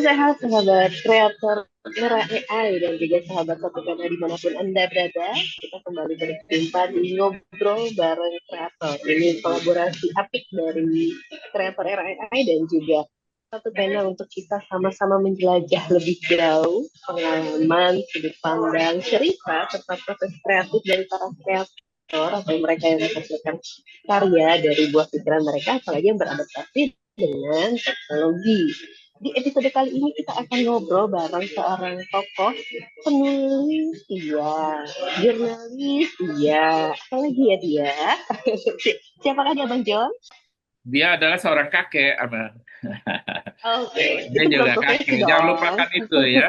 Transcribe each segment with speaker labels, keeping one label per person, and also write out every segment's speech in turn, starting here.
Speaker 1: sehat sahabat kreator Nera AI dan juga sahabat satu karena dimanapun Anda berada, kita kembali berjumpa di Ngobrol Bareng Kreator. Ini kolaborasi apik dari kreator Era AI dan juga satu panel untuk kita sama-sama menjelajah lebih jauh pengalaman, sudut pandang, cerita serta proses kreatif dari para kreator atau mereka yang menghasilkan karya dari buah pikiran mereka, apalagi yang beradaptasi dengan teknologi. Di episode kali ini kita akan ngobrol bareng seorang tokoh penulis, iya, jurnalis, iya, apa lagi ya dia? Siapakah dia, Bang John?
Speaker 2: Dia adalah seorang kakek, Abang.
Speaker 1: Oke,
Speaker 2: Dia
Speaker 1: itu belum
Speaker 2: juga
Speaker 1: profesi
Speaker 2: kakek. Jangan
Speaker 1: dong.
Speaker 2: lupakan itu ya.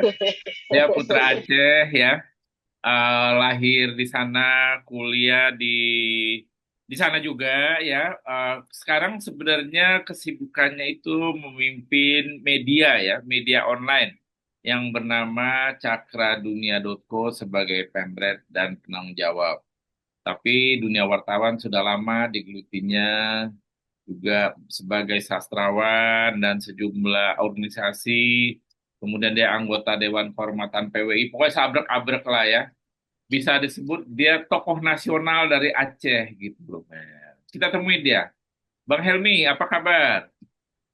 Speaker 2: Dia putra Aceh ya. Lahir di sana, kuliah di sana juga ya. Sekarang sebenarnya kesibukannya itu memimpin media ya, media online yang bernama cakradunia.co sebagai pemret dan penanggung jawab. Tapi dunia wartawan sudah lama digelutinya juga sebagai sastrawan dan sejumlah organisasi. Kemudian dia anggota Dewan Kehormatan PWI. Pokoknya sabrek-abrek lah ya. Bisa disebut dia tokoh nasional dari Aceh gitu loh, men. Kita temui dia. Bang Helmi, apa kabar?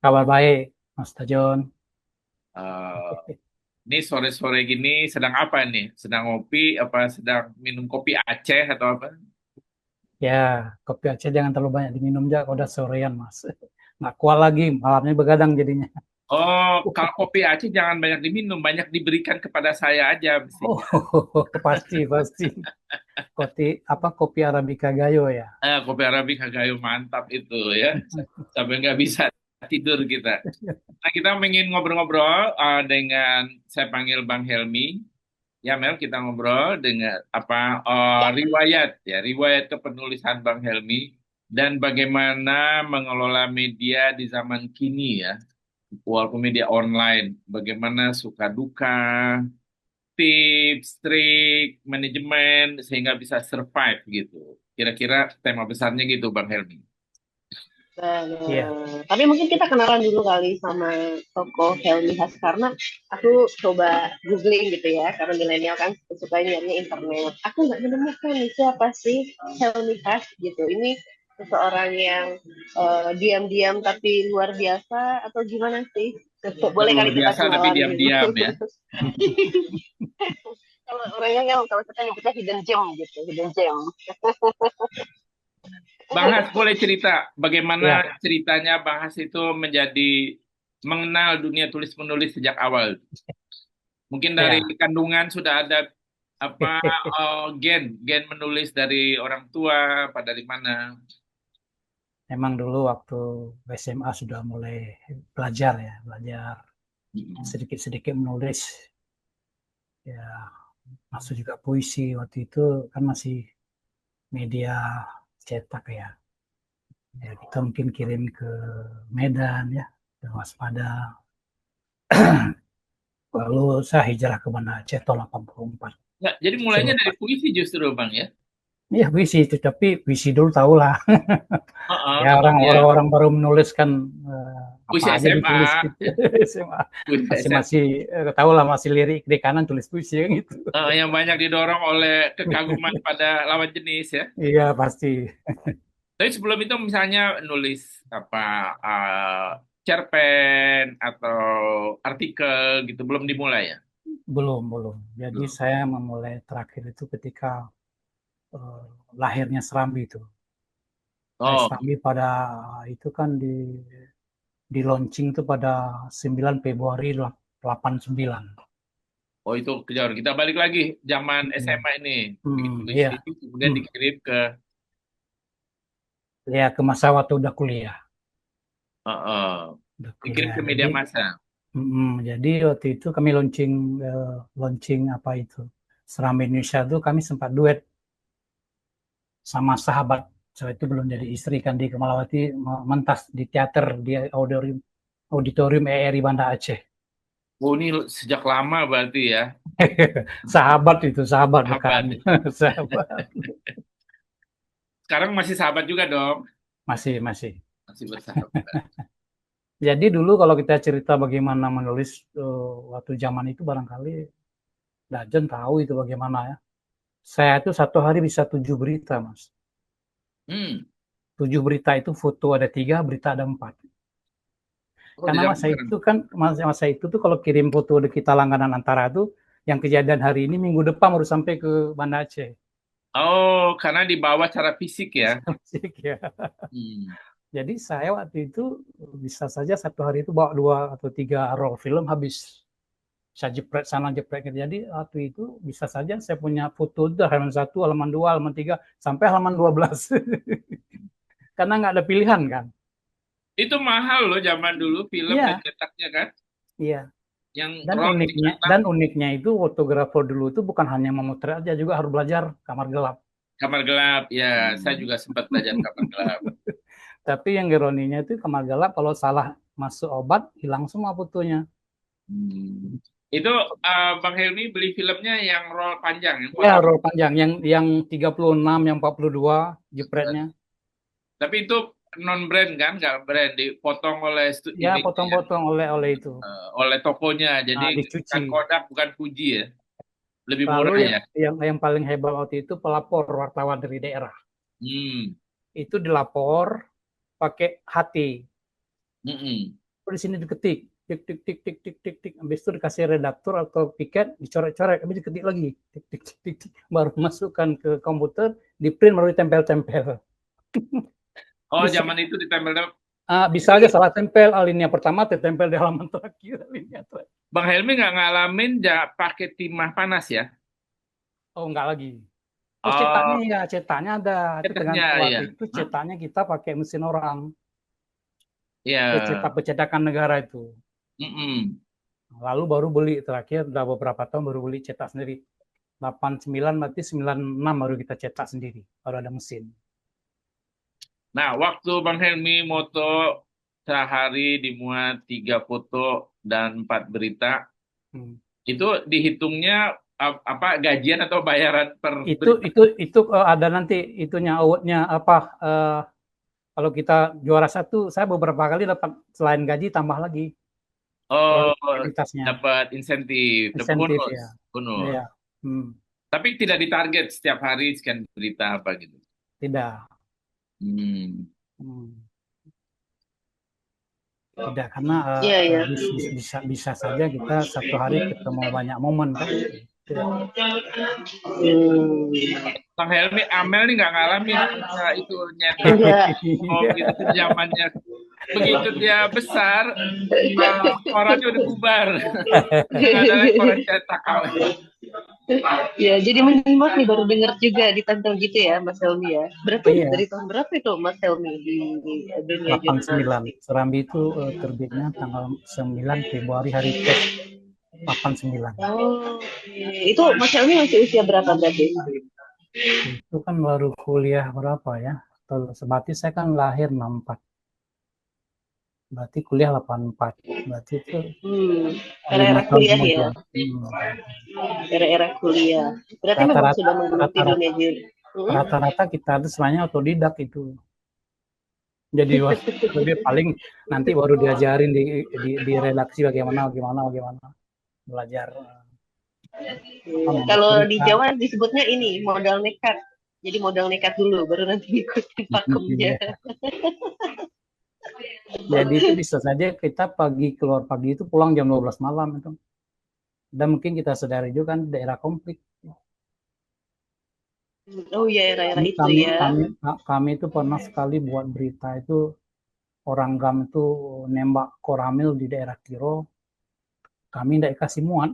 Speaker 3: Kabar baik, Mas Tajon.
Speaker 2: Eh, ini sore-sore gini sedang apa nih? Sedang ngopi, apa sedang minum kopi Aceh atau apa?
Speaker 3: Ya, kopi Aceh jangan terlalu banyak diminum juga, kalau udah sorean, Mas. Nggak kuat lagi, malamnya begadang jadinya.
Speaker 2: Oh, kalau kopi Aceh jangan banyak diminum, banyak diberikan kepada saya aja
Speaker 3: Oh,
Speaker 2: mestinya.
Speaker 3: pasti, pasti. Kopi Arabica Gayo ya.
Speaker 2: Kopi Arabica Gayo mantap itu ya. Sampai nggak bisa tidur kita. Nah, kita ingin ngobrol-ngobrol dengan saya panggil Bang Helmi. Ya, Mel, kita ngobrol dengan riwayat ya, riwayat kepenulisan Bang Helmi dan bagaimana mengelola media di zaman kini ya, walaupun media online, bagaimana suka duka, tips, trik, manajemen sehingga bisa survive gitu. Kira-kira tema besarnya gitu, Bang Helmi.
Speaker 3: Iya.
Speaker 1: Tapi mungkin kita kenalan dulu kali sama tokoh Helmi Has karena aku coba googling gitu ya, karena milenial kan suka nyarinya internet. Aku nggak menemukan nih siapa sih Helmi Has gitu. Ini seseorang yang diam-diam tapi luar biasa atau gimana sih? Boleh
Speaker 2: Luar
Speaker 1: kali kita
Speaker 2: biasa tapi
Speaker 1: kenalan dulu.
Speaker 2: diam-diam ya.
Speaker 1: Kalau orangnya kan kalau kita nyebutnya hidden gem gitu, hidden gem.
Speaker 2: Bang Has boleh cerita bagaimana
Speaker 3: Ya,
Speaker 2: ceritanya Bang Has itu menjadi mengenal dunia tulis menulis sejak awal. Mungkin dari
Speaker 3: ya.
Speaker 2: kandungan sudah ada apa gen menulis dari orang tua apa dari mana?
Speaker 3: Memang dulu waktu SMA sudah mulai belajar ya, belajar
Speaker 2: Mm-mm.
Speaker 3: sedikit-sedikit menulis. Ya, masuk juga puisi. Waktu itu kan masih media cetak ya. Ya, kita mungkin kirim ke Medan ya, ke Waspada. Lalu saya hijrah ke Banda Aceh tahun 84.
Speaker 2: Ya, jadi mulainya dari
Speaker 3: Selepas,
Speaker 2: puisi justru Bang ya.
Speaker 3: ya puisi itu, tapi puisi dulu tahu lah.
Speaker 2: Heeh,
Speaker 3: Ya
Speaker 2: heeh, ya.
Speaker 3: orang-orang baru menulis kan apa
Speaker 2: Puisi
Speaker 3: aja ditulis
Speaker 2: SMA,
Speaker 3: gitu. SMA.
Speaker 2: puisi
Speaker 3: Masih
Speaker 2: SMA.
Speaker 3: masih tahu lah masih lirik di kanan tulis puisi kan gitu.
Speaker 2: Yang banyak didorong oleh kekaguman pada lawan jenis ya.
Speaker 3: Iya pasti.
Speaker 2: Tapi sebelum itu misalnya nulis apa eh, cerpen atau artikel gitu belum dimulai ya?
Speaker 3: Belum. Jadi
Speaker 2: Belum.
Speaker 3: saya memulai terakhir itu ketika eh, lahirnya Serambi itu.
Speaker 2: Oh,
Speaker 3: Serambi pada itu kan di launching itu pada 9 Februari 89.
Speaker 2: oh itu kejauhan. Kita balik lagi zaman
Speaker 3: Hmm,
Speaker 2: SMA ini bikin puisi
Speaker 3: iya.
Speaker 2: kemudian
Speaker 3: Hmm.
Speaker 2: dikirim ke
Speaker 3: Ya ke masa waktu udah kuliah.
Speaker 2: eh, eh,
Speaker 3: Udah
Speaker 2: dikirim
Speaker 3: kuliah.
Speaker 2: ke media massa.
Speaker 3: Jadi waktu itu kami launching apa itu Seram Indonesia itu kami sempat duet sama sahabat. So itu belum jadi istri kan di Kemalawati mentas di teater di auditorium ERI Banda Aceh.
Speaker 2: Oh ini sejak lama berarti ya.
Speaker 3: Sahabat itu sahabat bukan
Speaker 2: Sahabat.
Speaker 3: sahabat.
Speaker 2: Sekarang masih sahabat juga dong.
Speaker 3: Masih masih.
Speaker 2: Masih bersahabat.
Speaker 3: Jadi dulu kalau kita cerita bagaimana menulis waktu zaman itu barangkali Dajen tahu itu bagaimana ya. Saya itu satu hari bisa 7 berita, Mas. 7 berita itu foto ada 3, berita ada 4.
Speaker 2: Oh,
Speaker 3: Karena masa itu tuh kalau kirim foto di kita langganan antara tuh, yang kejadian hari ini minggu depan baru sampai ke Banda Aceh.
Speaker 2: Oh, karena dibawa secara fisik ya.
Speaker 3: Ya. Jadi saya waktu itu bisa saja satu hari itu bawa 2 atau 3 roll film habis. Saya jepret sana jepret. Jadi waktu itu bisa saja saya punya foto itu halaman 1, halaman 2, halaman 3 sampai halaman 12. Karena nggak ada pilihan kan.
Speaker 2: Itu mahal loh zaman dulu film dicetaknya kan.
Speaker 3: Iya.
Speaker 2: Yang
Speaker 3: Dan uniknya itu fotografer dulu itu bukan hanya memotret aja, juga harus belajar kamar gelap.
Speaker 2: Kamar gelap, ya. Saya juga sempat belajar kamar gelap.
Speaker 3: Tapi yang ironinya itu kamar gelap kalau salah masuk obat hilang semua fotonya.
Speaker 2: Itu Bang Helmi beli filmnya yang roll panjang,
Speaker 3: ya roll panjang, yang 36, yang 42 jepretnya.
Speaker 2: Tapi itu non brand kan, nggak brand, dipotong oleh
Speaker 3: ya potong-potong oleh itu
Speaker 2: oleh tokonya, jadi bukan Kodak, bukan Fuji ya, lebih murah ya.
Speaker 3: Yang paling hebat waktu itu pelapor wartawan dari daerah. Itu dilapor pakai HT. Di sini diketik tik tik tik tik tik tik tik, habis itu dikasih redaktur atau piket, dicoret-coret, habis diketik lagi tik tik tik tik, baru masukkan ke komputer, di print, baru ditempel-tempel.
Speaker 2: Oh, zaman itu ditempel.
Speaker 3: Bisa aja salah tempel, alinea pertama ditempel di halaman terakhir, alinea terakhir.
Speaker 2: Bang Helmi nggak ngalamin pakai timah panas ya?
Speaker 3: Oh, nggak lagi. Oh, cetaknya ada.
Speaker 2: Cetaknya,
Speaker 3: waktu itu cetaknya kita pakai mesin orang.
Speaker 2: Iya.
Speaker 3: Percetakan negara itu. Lalu baru beli terakhir, udah beberapa tahun baru beli cetak sendiri. 89 berarti 96 baru kita cetak sendiri, baru ada mesin.
Speaker 2: Nah, waktu Bang Helmi moto sehari dimuat 3 foto dan 4 berita, itu dihitungnya apa, gajian atau bayaran per
Speaker 3: berita? Itu ada nanti itunya, awardnya apa, kalau kita juara 1, saya beberapa kali dapat selain gaji tambah lagi.
Speaker 2: Oh, dapat insentif bonus.
Speaker 3: Ya.
Speaker 2: Bonus.
Speaker 3: Ya.
Speaker 2: Tapi tidak ditarget setiap hari sekian berita apa gitu.
Speaker 3: Tidak. Tidak, karena bisa saja kita satu hari ketemu banyak momen kan.
Speaker 2: Bang Helmi, Amel nih nggak ngalamin itu nyetak gitu zamannya. Begitu dia besar, korannya udah bubar. Nggak ada lagi koran cetak.
Speaker 1: Ya, jadi menyimak nih, baru dengar juga ditantang gitu ya, Mas Helmi ya. Berarti dari tahun berapa itu Mas Helmi di dunia jurnalistik?
Speaker 3: 89. Serambi itu terbitnya tanggal 9 Februari, hari tes 89.
Speaker 1: Oh, itu Mas Helmi masih usia berapa berarti?
Speaker 3: Itu kan baru kuliah berapa ya? Berarti saya kan lahir 64. Berarti kuliah 84. Berarti itu
Speaker 1: era kuliah ya. Era kuliah. Berarti memang sudah menggeluti dunia jurnalistik.
Speaker 3: Rata-rata kita itu semuanya otodidak itu. Jadi lebih paling nanti baru diajarin di redaksi bagaimana belajar.
Speaker 1: Kalau di Jawa disebutnya ini modal nekat. Jadi modal nekat dulu, baru nanti ikutin pakemnya.
Speaker 3: Jadi itu bisa saja kita keluar pagi itu pulang jam 12 malam itu. Dan mungkin kita sadari juga kan daerah konflik.
Speaker 1: Oh iya, era itu ya.
Speaker 3: Kami itu pernah sekali buat berita itu, orang GAM itu nembak Koramil di daerah Kiro. Kami tidak kasih muat.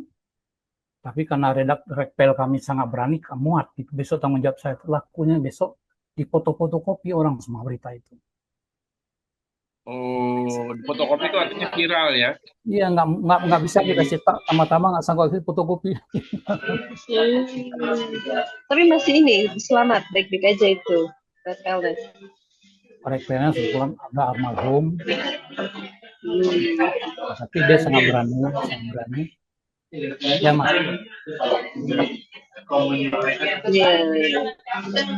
Speaker 3: Tapi karena rekpel kami sangat berani, muat. Itu besok tanggung jawab saya. Lakunya besok dipoto-fotokopi orang semua berita itu.
Speaker 2: Oh, fotokopi itu artinya viral ya?
Speaker 3: Iya, nggak bisa kita cetak, tama-tama nggak sanggup fotokopi.
Speaker 1: Tapi masih ini selamat, baik-baik aja itu.
Speaker 3: Rekpelnya sebetulnya ada almarhum, tapi dia sangat berani. Ya mas.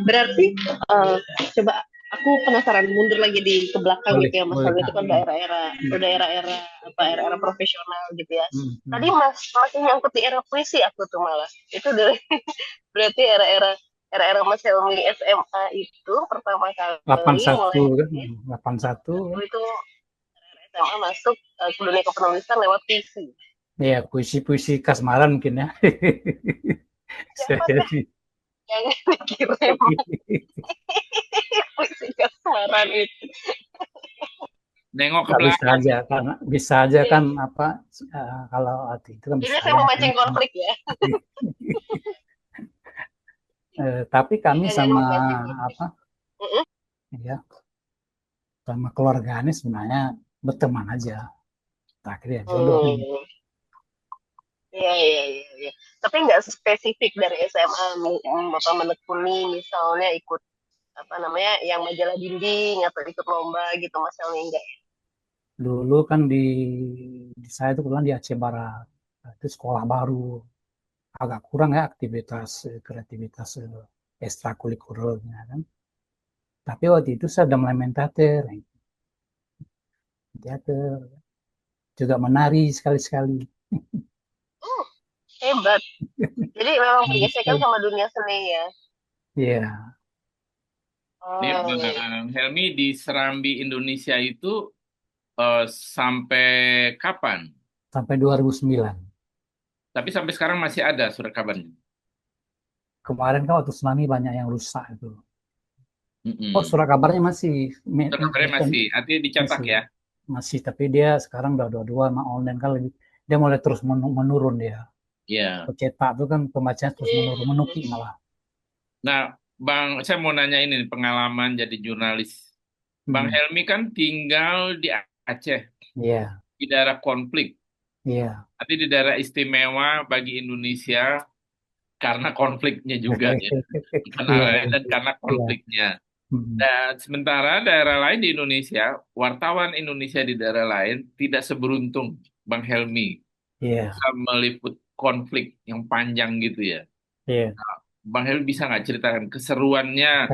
Speaker 1: Berarti coba Aku penasaran mundur lagi ke belakang
Speaker 3: Boleh,
Speaker 1: gitu ya, Mas
Speaker 3: boleh.
Speaker 1: Helmi itu kan daerah-era apa era-era profesional gitu ya. Tadi Mas masih nyangkut di era puisi aku tuh malah. Itu dari berarti era-era Mas Helmi SMA itu pertama kali mulai
Speaker 3: 81 kan,
Speaker 1: nulis
Speaker 3: 81
Speaker 1: itu SMA masuk ke dunia kepenulisan lewat puisi.
Speaker 3: ya, puisi-puisi kasmaran mungkin ya.
Speaker 1: Siapa
Speaker 3: Saya
Speaker 1: tuh
Speaker 3: sih.
Speaker 1: yang dikirim puisi kasmaran itu?
Speaker 2: Nengok ke
Speaker 3: Nggak bisa
Speaker 2: belakang.
Speaker 3: aja karena bisa aja kan apa kalau waktu itu kan
Speaker 1: Ini
Speaker 3: bisa
Speaker 1: saya
Speaker 3: aja
Speaker 1: memancing konflik ya.
Speaker 3: tapi kami
Speaker 1: Jangan
Speaker 3: sama
Speaker 1: memancing konflik.
Speaker 3: apa ya sama keluarganya sebenarnya berteman aja akhirnya jodoh ini.
Speaker 1: Hmm. Iya, iya, iya, iya. Tapi nggak spesifik dari SMA, Bapak menekuni misalnya ikut apa namanya, yang majalah dinding atau ikut lomba gitu, Mas Helmi enggak?
Speaker 3: Dulu kan di saya itu kebetulan di Aceh Barat. Nah, itu sekolah baru, agak kurang ya aktivitas kreativitas ekstrakurikulernya kan. Tapi waktu itu saya udah mulai main teater juga menari sekali-sekali.
Speaker 1: Hmm, hebat. Jadi memang
Speaker 3: Nah,
Speaker 1: bergesekan sama dunia seni ya.
Speaker 3: iya,
Speaker 2: Ini
Speaker 1: Oh,
Speaker 2: Bang Helmi di Serambi Indonesia itu sampai kapan?
Speaker 3: sampai 2009.
Speaker 2: Tapi sampai sekarang masih ada surat kabarnya.
Speaker 3: Kemarin kan waktu tsunami banyak yang rusak itu. Oh,
Speaker 2: Mm-mm.
Speaker 3: surat kabarnya masih
Speaker 2: Surat kabarnya masih, artinya dicetak
Speaker 3: masih
Speaker 2: ya.
Speaker 3: masih, tapi dia sekarang udah dua-dua sama online kan lebih dia mulai terus menurun dia.
Speaker 2: Iya.
Speaker 3: Cetak itu kan pembacaan terus menurun, menuki malah.
Speaker 2: Nah, Bang, saya mau nanya ini nih, pengalaman jadi jurnalis. Bang
Speaker 3: Hmm.
Speaker 2: Helmi kan tinggal di Aceh,
Speaker 3: Iya,
Speaker 2: di daerah konflik.
Speaker 3: iya.
Speaker 2: Nanti di daerah istimewa bagi Indonesia karena konfliknya juga ya. Karena
Speaker 3: Iya,
Speaker 2: dan karena
Speaker 3: iya.
Speaker 2: konfliknya.
Speaker 3: Hmm.
Speaker 2: Dan sementara daerah lain di Indonesia, wartawan Indonesia di daerah lain tidak seberuntung Bang Helmi
Speaker 3: Iya,
Speaker 2: bisa meliput konflik yang panjang gitu ya.
Speaker 3: iya.
Speaker 2: Bang Helmi bisa nggak ceritakan keseruannya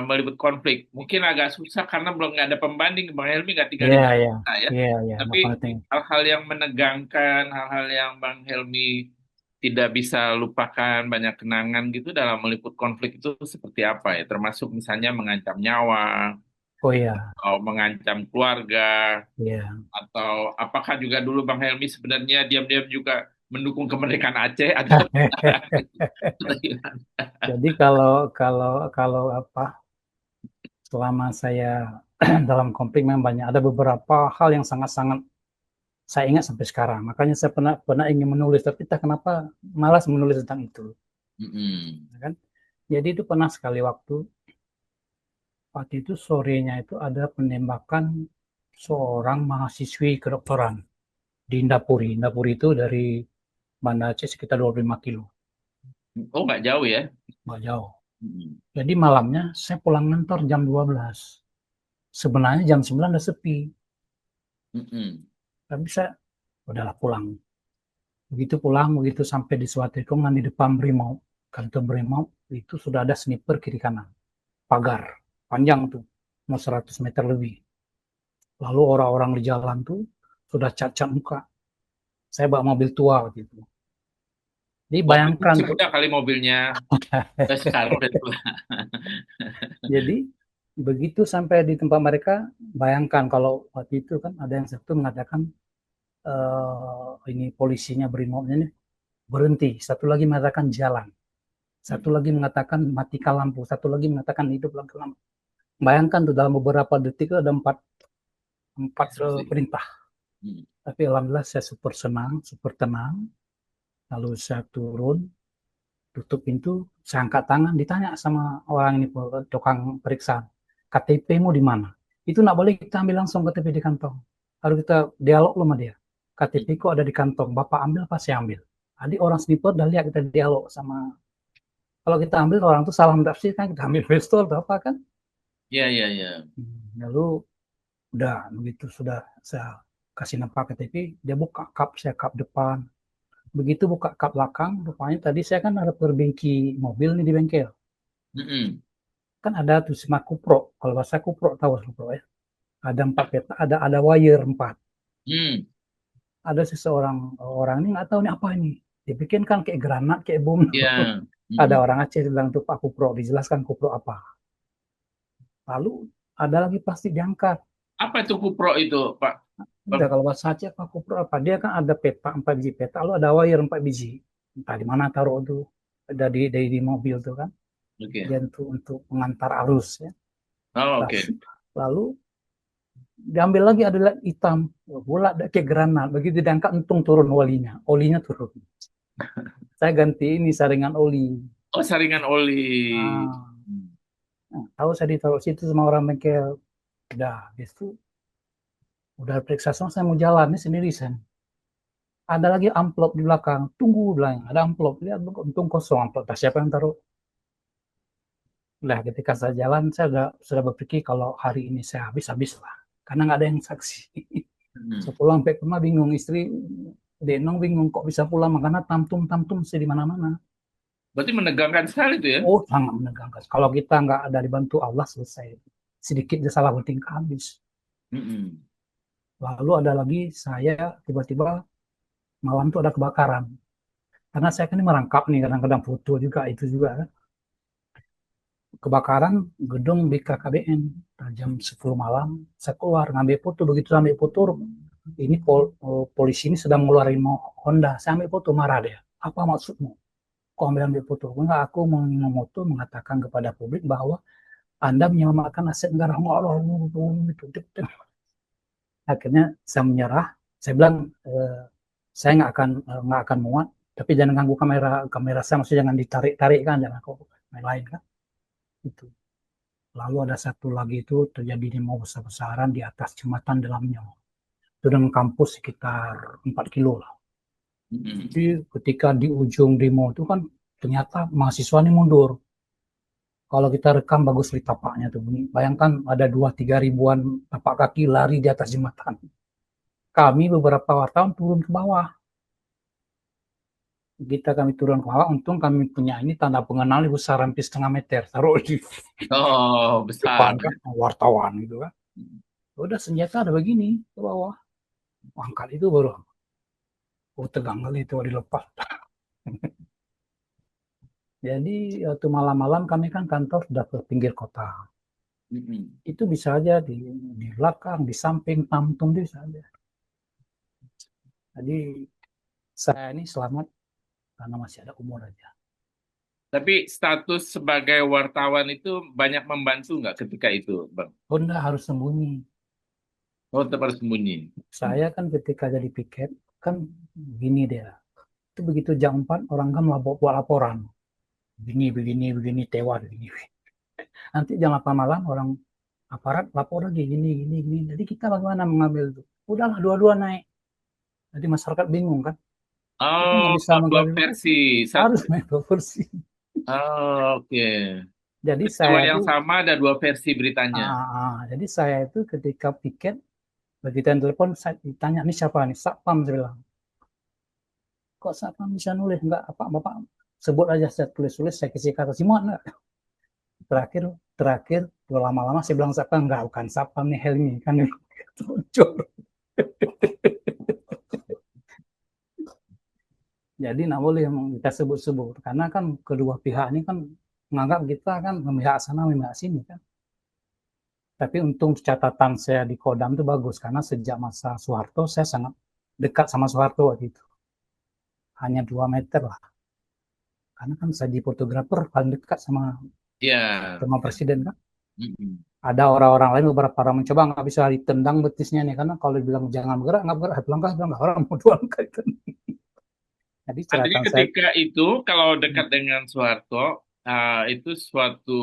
Speaker 2: meliput konflik? Mungkin agak susah karena belum nggak ada pembanding. Bang Helmi nggak tinggal
Speaker 3: Iya,
Speaker 2: di
Speaker 3: iya.
Speaker 2: Jakarta ya.
Speaker 3: Iya, iya,
Speaker 2: Tapi
Speaker 3: Bapak ngerti.
Speaker 2: hal-hal yang menegangkan, hal-hal yang Bang Helmi tidak bisa lupakan, banyak kenangan gitu dalam meliput konflik itu seperti apa ya? Termasuk misalnya mengancam nyawa,
Speaker 3: Oh iya,
Speaker 2: atau mengancam keluarga,
Speaker 3: iya.
Speaker 2: atau apakah juga dulu Bang Helmi sebenarnya diam-diam juga mendukung kemerdekaan Aceh atau gimana?
Speaker 3: Jadi kalau kalau kalau apa selama saya dalam konflik memang banyak ada beberapa hal yang sangat-sangat saya ingat sampai sekarang. Makanya saya pernah pernah ingin menulis, tapi tak kenapa malas menulis tentang itu,
Speaker 2: Mm-mm.
Speaker 3: ya kan? Jadi itu pernah sekali waktu itu sorenya itu ada penembakan seorang mahasiswi kedokteran di Indapuri. Indapuri itu dari Banda Aceh sekitar 25 kilo,
Speaker 2: Oh, nggak jauh ya?
Speaker 3: nggak jauh.
Speaker 2: Mm-mm.
Speaker 3: Jadi malamnya saya pulang kantor jam 12. Sebenarnya jam 9 udah sepi,
Speaker 2: Mm-mm.
Speaker 3: tapi saya udahlah pulang. Begitu pulang, begitu sampai di suatu tikungan di depan Brimob, kantor Brimob, itu sudah ada sniper kiri kanan, pagar, panjang tuh, mau 100 meter lebih. Lalu orang-orang di jalan tuh sudah cat-cat muka. Saya bawa mobil tua gitu. Jadi
Speaker 2: Waktu itu
Speaker 3: bayangkan
Speaker 2: masih
Speaker 3: tuh.
Speaker 2: muda kali mobilnya. Sekarang udah tua.
Speaker 3: Jadi begitu sampai di tempat mereka, bayangkan kalau waktu itu kan ada yang satu mengatakan ini polisinya Brimobnya ini berhenti, satu lagi mengatakan jalan, satu
Speaker 2: Mm-mm.
Speaker 3: lagi mengatakan matikan lampu, satu lagi mengatakan hidup lampu. Bayangkan tuh dalam beberapa detik itu ada empat empat
Speaker 2: Instruksi.
Speaker 3: perintah.
Speaker 2: Mm.
Speaker 3: Tapi alhamdulillah saya super senang, super tenang. Lalu saya turun, tutup pintu, saya angkat tangan, ditanya sama orang ini tukang periksa, KTP-mu di mana? Itu nggak boleh kita ambil langsung KTP di kantong. Harus kita dialog sama dia. KTP
Speaker 2: Mm.
Speaker 3: ku ada di kantong, Bapak ambil apa saya ambil? Tadi orang sniper udah lihat kita dialog sama. Kalau kita ambil orang tuh salah tafsir kan, kita ambil pistol atau apa kan?
Speaker 2: Ya, ya, ya.
Speaker 3: Lalu udah begitu sudah saya kasih nampak KTP, dia buka kap saya kap depan. Begitu buka kap belakang, rupanya tadi saya kan ada perbaiki mobil nih di bengkel.
Speaker 2: Mm-mm.
Speaker 3: kan ada tuh Simak Kupro, kalau bahasa Kupro tahu Kupro ya. Ada 4 peta, ada wire 4.
Speaker 2: Hmm.
Speaker 3: Ada seseorang orang ini nggak tahu nih apa ini. Dibikin kan kayak granat, kayak bom.
Speaker 2: Ya.
Speaker 3: Ada
Speaker 2: Hmm.
Speaker 3: orang Aceh bilang tuh Pak Kupro, dijelaskan Kupro apa. Lalu ada lagi plastik diangkat.
Speaker 2: Apa itu kupro itu, Pak?
Speaker 3: Udah kalau bahasa Aceh Pak Kupro apa? Dia kan ada peta 4 biji peta, lalu ada wire 4 biji. Entah di mana taruh tuh. Ada di mobil tuh kan.
Speaker 2: Oke.
Speaker 3: Dia untuk mengantar arus ya.
Speaker 2: Oh, oke.
Speaker 3: Lalu diambil lagi ada hitam, bola kayak granat. Begitu diangkat untung turun olinya turun. Saya ganti ini saringan oli.
Speaker 2: Oh, saringan oli.
Speaker 3: Tahu saya ditaruh situ sama orang bengkel. Udah, itu udah periksa semua, saya mau jalan ini sendiri saya. Ada lagi amplop di belakang. Tunggu bilang, ada amplop. Lihat untung kosong amplop. Siapa yang taruh? Nah, ketika saya jalan, saya sudah berpikir kalau hari ini saya habis lah. Karena nggak ada yang saksi. Saya pulang sampai rumah bingung, istri Denong bingung kok bisa pulang karena tamtum sih di mana-mana.
Speaker 2: Berarti menegangkan sekali itu ya?
Speaker 3: Oh, sangat menegangkan. Kalau kita nggak ada dibantu Allah selesai. Sedikit dia salah bertingkah habis. Lalu ada lagi saya tiba-tiba malam itu ada kebakaran. Karena saya kan ini merangkap nih kadang-kadang foto juga itu juga kan. Kebakaran gedung BKKBN jam 10 malam. Saya keluar ngambil foto, begitu ambil foto ini polisi ini sedang ngeluarin Honda. Saya ambil foto, marah dia. Apa maksudmu? Kok ambil foto? Enggak, aku mau foto mengatakan kepada publik bahwa Anda menyelamatkan aset negara. Akhirnya saya menyerah. Saya bilang saya nggak akan muat. Tapi jangan ganggu kamera saya, maksudnya jangan ditarik kan, jangan kok main lain kan. Itu. Lalu ada satu lagi itu terjadi demo besar-besaran di atas jembatan dalamnya. Itu dengan kampus sekitar 4 kilo lah. Jadi ketika di ujung demo itu kan ternyata mahasiswa ini mundur. Kalau kita rekam bagus di tapaknya tuh. Bayangkan ada 2-3 ribuan tapak kaki lari di atas jembatan. Kami beberapa wartawan turun ke bawah. Kami turun ke bawah, untung kami punya ini tanda pengenal besar hampir 1,5 meter. Taruh di
Speaker 2: besar.
Speaker 3: depan kan, wartawan gitu kan. Udah senjata ada begini ke bawah. Angkat itu baru. Tegang kali itu dilepas. Jadi waktu malam-malam kami kan kantor sudah ke pinggir kota. Itu bisa aja di belakang, di samping, tamtung bisa aja. Jadi saya ini selamat karena masih ada umur aja.
Speaker 2: Tapi status sebagai wartawan itu banyak membantu nggak ketika itu, Bang?
Speaker 3: Honda harus sembunyi.
Speaker 2: Oh, tetap harus sembunyi.
Speaker 3: Saya kan ketika jadi piket, kan gini dia. Itu begitu jam 4, orang kan buat laporan. Begini, tewas, begini. Nanti jam 8 malam, orang aparat lapor lagi, gini. Jadi kita bagaimana mengambil itu? Udahlah, dua-dua naik. Jadi masyarakat bingung kan. Kita nggak bisa
Speaker 2: dua versi.
Speaker 3: Harus main dua versi.
Speaker 2: Oke.
Speaker 3: Jadi
Speaker 2: peristiwa
Speaker 3: saya
Speaker 2: yang
Speaker 3: itu,
Speaker 2: sama ada 2 versi beritanya.
Speaker 3: Jadi saya itu ketika piket, begitu yang telepon, saya ditanya, ini siapa nih? Satpam, saya bilang. Kok Satpam bisa nulis? Enggak, Bapak sebut aja, saya tulis-tulis, saya kasih kata semua enggak. Terakhir, lama-lama saya bilang Satpam, enggak, bukan Satpam nih, Helmi. Kan muncul. Jadi nggak boleh kita sebut-sebut. Karena kan kedua pihak ini kan menganggap kita kan memihak sana, memihak sini kan. Tapi untung catatan saya di Kodam itu bagus. Karena sejak masa Soeharto, saya sangat dekat sama Soeharto waktu itu. Hanya 2 meter lah. Karena kan saya di fotografer paling dekat sama presiden kan. Ada orang-orang lain, beberapa orang mencoba, nggak bisa ditendang betisnya nih. Karena kalau dibilang jangan bergerak, nggak bergerak. Bilang orang mau 2 langkah. Jadi
Speaker 2: artinya ketika itu, kalau dekat dengan Soeharto, itu suatu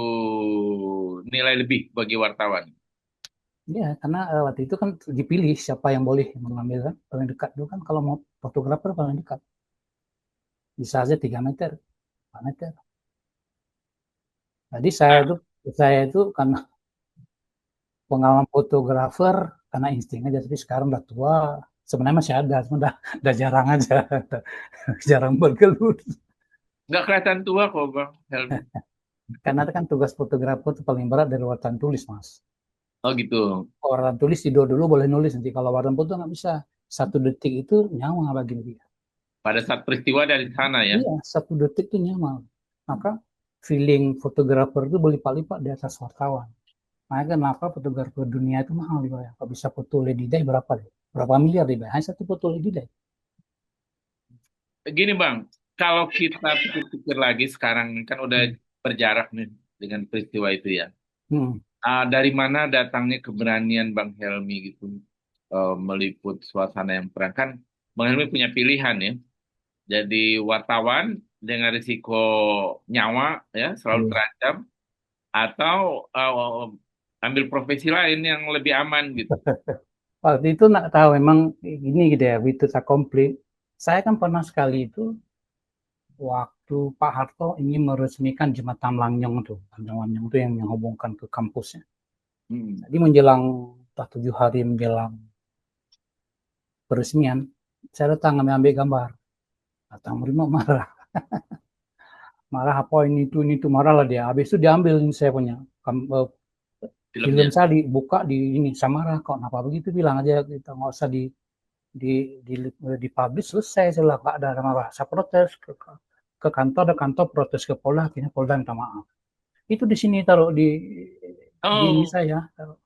Speaker 2: nilai lebih bagi wartawan.
Speaker 3: Ya, karena waktu itu kan dipilih siapa yang boleh mengambil kan. Paling dekat itu kan kalau mau fotografer paling dekat. Bisa aja 3 meter, 4 meter. Jadi saya itu karena pengalaman fotografer, karena insting aja, tapi sekarang udah tua, sebenarnya masih ada, cuma udah jarang aja, jarang bergelut.
Speaker 2: Nggak kelihatan tua kok, Bang Helmi.
Speaker 3: Karena kan tugas fotografer itu paling berat dari wartawan tulis, Mas.
Speaker 2: Oh gitu.
Speaker 3: Wartawan tulis tidur dulu boleh nulis, nanti kalau wartawan foto nggak bisa. 1 detik itu nyawa bagi dia.
Speaker 2: Pada saat peristiwa dari sana ya.
Speaker 3: Iya, 1 detik itu nyawa. Maka feeling fotografer itu berlipat-lipat di atas wartawan. Makanya kenapa fotografer dunia itu mahal dibayar. Kalau bisa foto Lady Di berapa deh? Berapa miliar dibayar? Hanya 1 foto Lady Di.
Speaker 2: Gini Bang, kalau kita pikir lagi sekarang kan udah
Speaker 3: Hmm.
Speaker 2: berjarak nih dengan peristiwa itu ya.
Speaker 3: Hmm.
Speaker 2: Dari mana datangnya keberanian Bang Helmi gitu meliput suasana yang perang kan Bang Helmi punya pilihan ya. Jadi wartawan dengan risiko nyawa ya selalu
Speaker 3: Iya.
Speaker 2: terancam atau ambil profesi lain yang lebih aman gitu.
Speaker 3: Waktu itu nggak tahu memang gini gitu ya, itu tak komplit. Saya kan pernah sekali itu waktu Pak Harto ingin meresmikan jembatan Langyong itu, Tanjung Langyong itu yang menghubungkan ke kampusnya.
Speaker 2: Hmm.
Speaker 3: Jadi menjelang 7 hari menjelang peresmian, saya datang ambil gambar. Datang menerima marah, marah apa ini itu marah lah dia. Habis itu diambil saya punya film
Speaker 2: Filmnya.
Speaker 3: saya dibuka di ini Samara kok kenapa begitu bilang aja kita nggak usah di di, di publish selesai setelah nggak ada apa saya protes ke kantor ada kantor protes ke Polda akhirnya Polda minta maaf itu di sini taruh di ini
Speaker 2: Oh,
Speaker 3: saya taruh.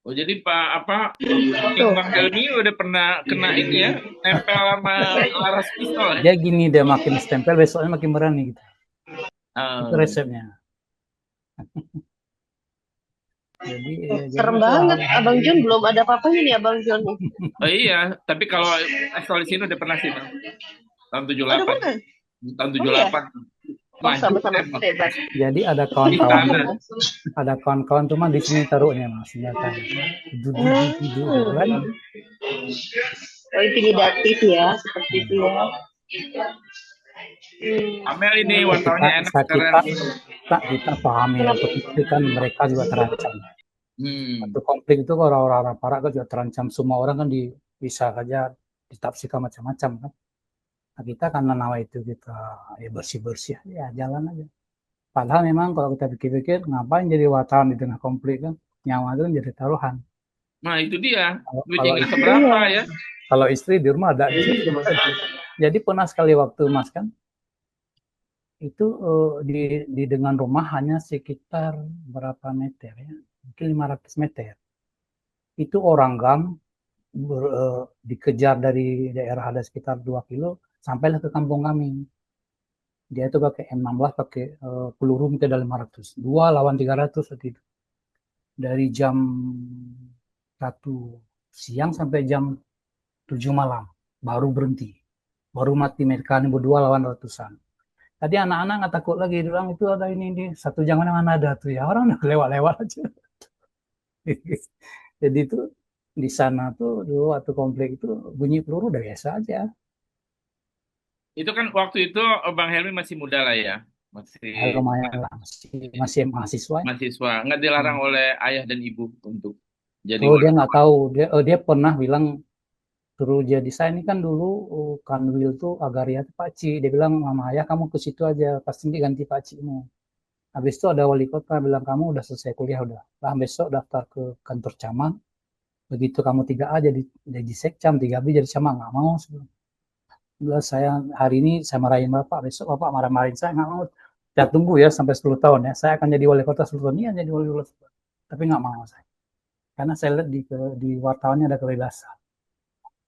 Speaker 2: oh jadi Pak apa yang Bang Helmi udah pernah kena ini ya, nempel sama laras pistol ya.
Speaker 3: Dia gini dia makin stempel besoknya makin berani gitu itu
Speaker 2: Oh,
Speaker 3: resepnya jadi
Speaker 1: Serem
Speaker 3: itulah.
Speaker 1: banget, Abang John belum ada apa-apanya nih Abang John.
Speaker 2: oh iya, tapi kalau asal di sini udah pernah sih Bang. Tahun
Speaker 1: Oh, udah
Speaker 2: 78.
Speaker 1: pernah?
Speaker 2: Tahun
Speaker 1: Oh iya?
Speaker 2: 78.
Speaker 1: Oh,
Speaker 2: Maju
Speaker 1: sama-sama
Speaker 2: tembak
Speaker 1: hebat.
Speaker 3: Jadi ada
Speaker 2: di
Speaker 3: kawan-kawan
Speaker 2: tanah.
Speaker 3: ada kawan-kawan cuma di sini taruhnya mas senjatanya kan
Speaker 1: Oh, intimidatif ya, seperti itu ya.
Speaker 2: Amel ini
Speaker 3: kita
Speaker 2: wartawannya enak
Speaker 3: kita
Speaker 2: keren.
Speaker 3: kita pahami waktu konflik kan mereka juga terancam. Waktu
Speaker 2: Hmm.
Speaker 3: konflik itu orang-orang aparat kan juga terancam semua orang kan bisa saja ditafsirkan macam-macam kan. Nah, kita karena nama itu kita ya bersih-bersih ya jalan aja. Padahal memang kalau kita pikir-pikir ngapain jadi wartawan di tengah konflik kan nyawa itu kan jadi taruhan.
Speaker 2: Nah itu dia,
Speaker 3: Kalau
Speaker 2: duitnya
Speaker 3: kalau
Speaker 2: nggak
Speaker 3: istri,
Speaker 2: seberapa ya.
Speaker 3: kalau istri di rumah ada gitu. Jadi pernah sekali waktu Mas kan itu di dengan rumah hanya sekitar berapa meter ya mungkin 500 meter itu orang gang dikejar dari daerah ada sekitar 2 kilo sampailah ke kampung kami dia itu pakai M16 pakai peluru mungkin ada 500 dua lawan 300 waktu itu dari jam 1 siang sampai jam 7 malam baru berhenti baru mati mereka ini berdua lawan ratusan. Tadi anak-anak nggak takut lagi, bilang itu ada ini 1 jam mana ada tuh ya orang udah lewat-lewat aja. Jadi itu di sana tuh dulu waktu konflik itu bunyi peluru udah biasa aja.
Speaker 2: Itu kan waktu itu Bang Helmi masih muda lah ya, masih
Speaker 3: Ya, lumayan lah masih mahasiswa.
Speaker 2: mahasiswa, nggak dilarang
Speaker 3: Hmm.
Speaker 2: oleh ayah dan ibu untuk jadi
Speaker 3: Oh dia nggak
Speaker 2: wartawan.
Speaker 3: tahu dia pernah bilang suruh jadi saya ini kan dulu Kanwil tuh Agaria tuh Pak Ci. Dia bilang mama ayah kamu ke situ aja pasti diganti Pak Cimu. Habis itu ada wali kota bilang kamu udah selesai kuliah udah. Lah besok daftar ke kantor camat. Begitu kamu 3A jadi sekcam, 3B jadi camat nggak mau. Saya hari ini saya marahin bapak, besok bapak marah-marahin saya nggak mau. Saya tunggu ya sampai 10 tahun ya. Saya akan jadi wali kota 10 tahun ya jadi wali kota. Tapi nggak mau saya. Karena saya lihat di wartawannya ada kebebasan.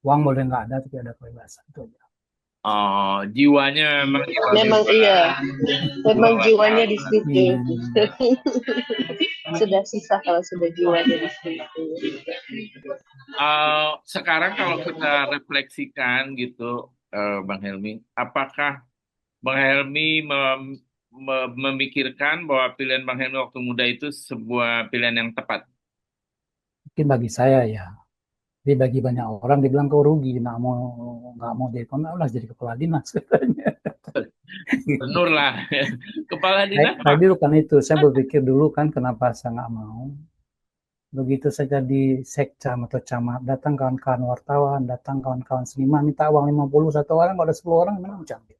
Speaker 3: Uang boleh nggak ada tapi ada kebebasan itu aja.
Speaker 2: Oh, jiwanya memang jiwa
Speaker 1: Memang iya, memang jiwanya di situ. Sudah susah kalau sudah jiwanya di situ.
Speaker 2: Sekarang kalau kita refleksikan gitu, Bang Helmi, apakah Bang Helmi memikirkan bahwa pilihan Bang Helmi waktu muda itu sebuah pilihan yang tepat?
Speaker 3: Mungkin bagi saya ya. Tapi bagi banyak orang dibilang kau rugi nggak mau jadi komandan jadi kepala dinas katanya.
Speaker 2: Benar lah, kepala dinas.
Speaker 3: Tadi bukan itu, saya berpikir dulu kan kenapa saya nggak mau. Begitu saja di sekcam atau camat, datang kawan-kawan wartawan, datang kawan-kawan seniman, minta uang 50 satu orang, kalau ada 10 orang, memang canggih.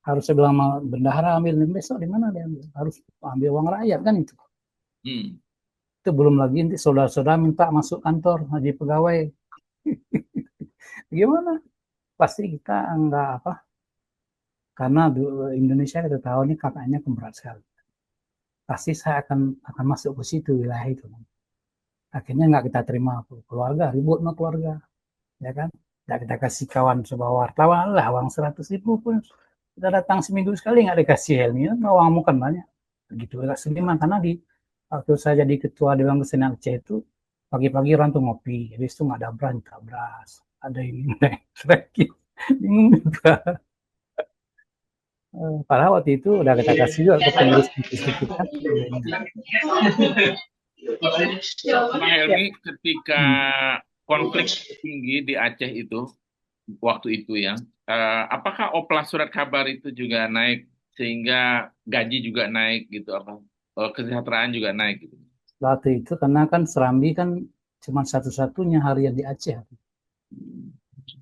Speaker 3: Harus saya bilang sama bendahara ambil besok di mana dia ambil? Harus ambil uang rakyat kan itu. Itu belum lagi nanti saudara-saudara minta masuk kantor jadi pegawai. Gimana? Pasti kita enggak apa? Karena Indonesia kita tahu nih kakaknya berat sekali. Pasti saya akan masuk ke situ wilayah itu. Akhirnya nggak kita terima keluarga, ribut sama keluarga, ya kan? Nggak kita kasih kawan sebuah wartawan lah, uang 100.000 pun kita datang seminggu sekali nggak dikasih Helmi, uang bukan banyak. Begitu agak seniman karena waktu saya jadi ketua Dewan Kesenian Aceh itu pagi-pagi orang tuh ngopi, habis itu nggak ada beras, ada ini, bingung juga. Padahal waktu itu udah kita kasih juga ke pengurus sedikit kan.
Speaker 2: Bang Helmi, ketika konflik tinggi di Aceh itu, waktu itu ya, apakah oplas surat kabar itu juga naik sehingga gaji juga naik gitu, apa kesejahteraan juga naik gitu?
Speaker 3: Waktu itu karena kan Serambi kan cuma satu-satunya harian di Aceh.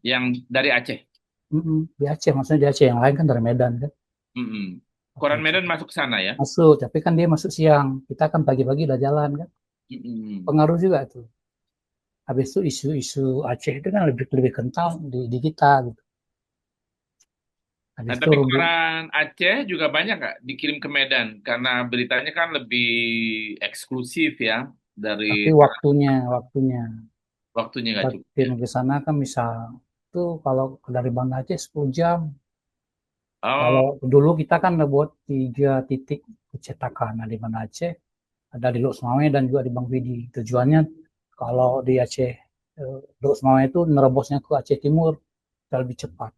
Speaker 2: Yang dari Aceh?
Speaker 3: Di Aceh, maksudnya di Aceh, yang lain kan dari Medan kan.
Speaker 2: Koran Medan masuk ke sana ya?
Speaker 3: Masuk, tapi kan dia masuk siang. Kita kan pagi-pagi udah jalan kan. Pengaruh juga tuh. Habis itu isu-isu Aceh itu kan lebih kental di kita gitu.
Speaker 2: Nah, tapi koran Aceh juga banyak nggak dikirim ke Medan? Karena beritanya kan lebih eksklusif ya dari.
Speaker 3: Tapi waktunya nggak cukup. Kirim ke sana kan bisa tuh kalau dari Banda Aceh 10 jam. Kalau dulu kita kan udah buat 3 titik percetakan di Banda Aceh, ada di Lok Sumawe dan juga di Bang Vidi. Tujuannya kalau di Aceh Lok Sumawe itu nerobosnya ke Aceh Timur lebih cepat.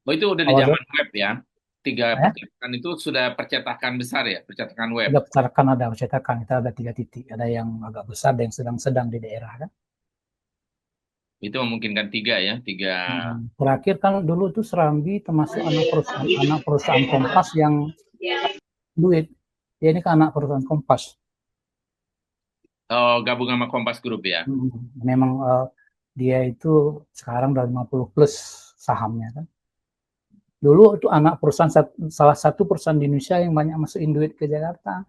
Speaker 2: Oh, itu udah di zaman web ya? 3 percetakan itu sudah percetakan besar ya, percetakan web.
Speaker 3: Ada percetakan, kita ada 3 titik, ada yang agak besar, ada yang sedang-sedang di daerah kan.
Speaker 2: Itu memungkinkan 3 ya, 3.
Speaker 3: Terakhir kan dulu tuh Serambi termasuk anak perusahaan Kompas yang duit. Dia ini kan anak perusahaan Kompas.
Speaker 2: Oh, gabung sama Kompas Group ya?
Speaker 3: Memang dia itu sekarang udah 50 plus sahamnya kan. Dulu itu anak perusahaan, salah satu perusahaan di Indonesia yang banyak masukin duit ke Jakarta.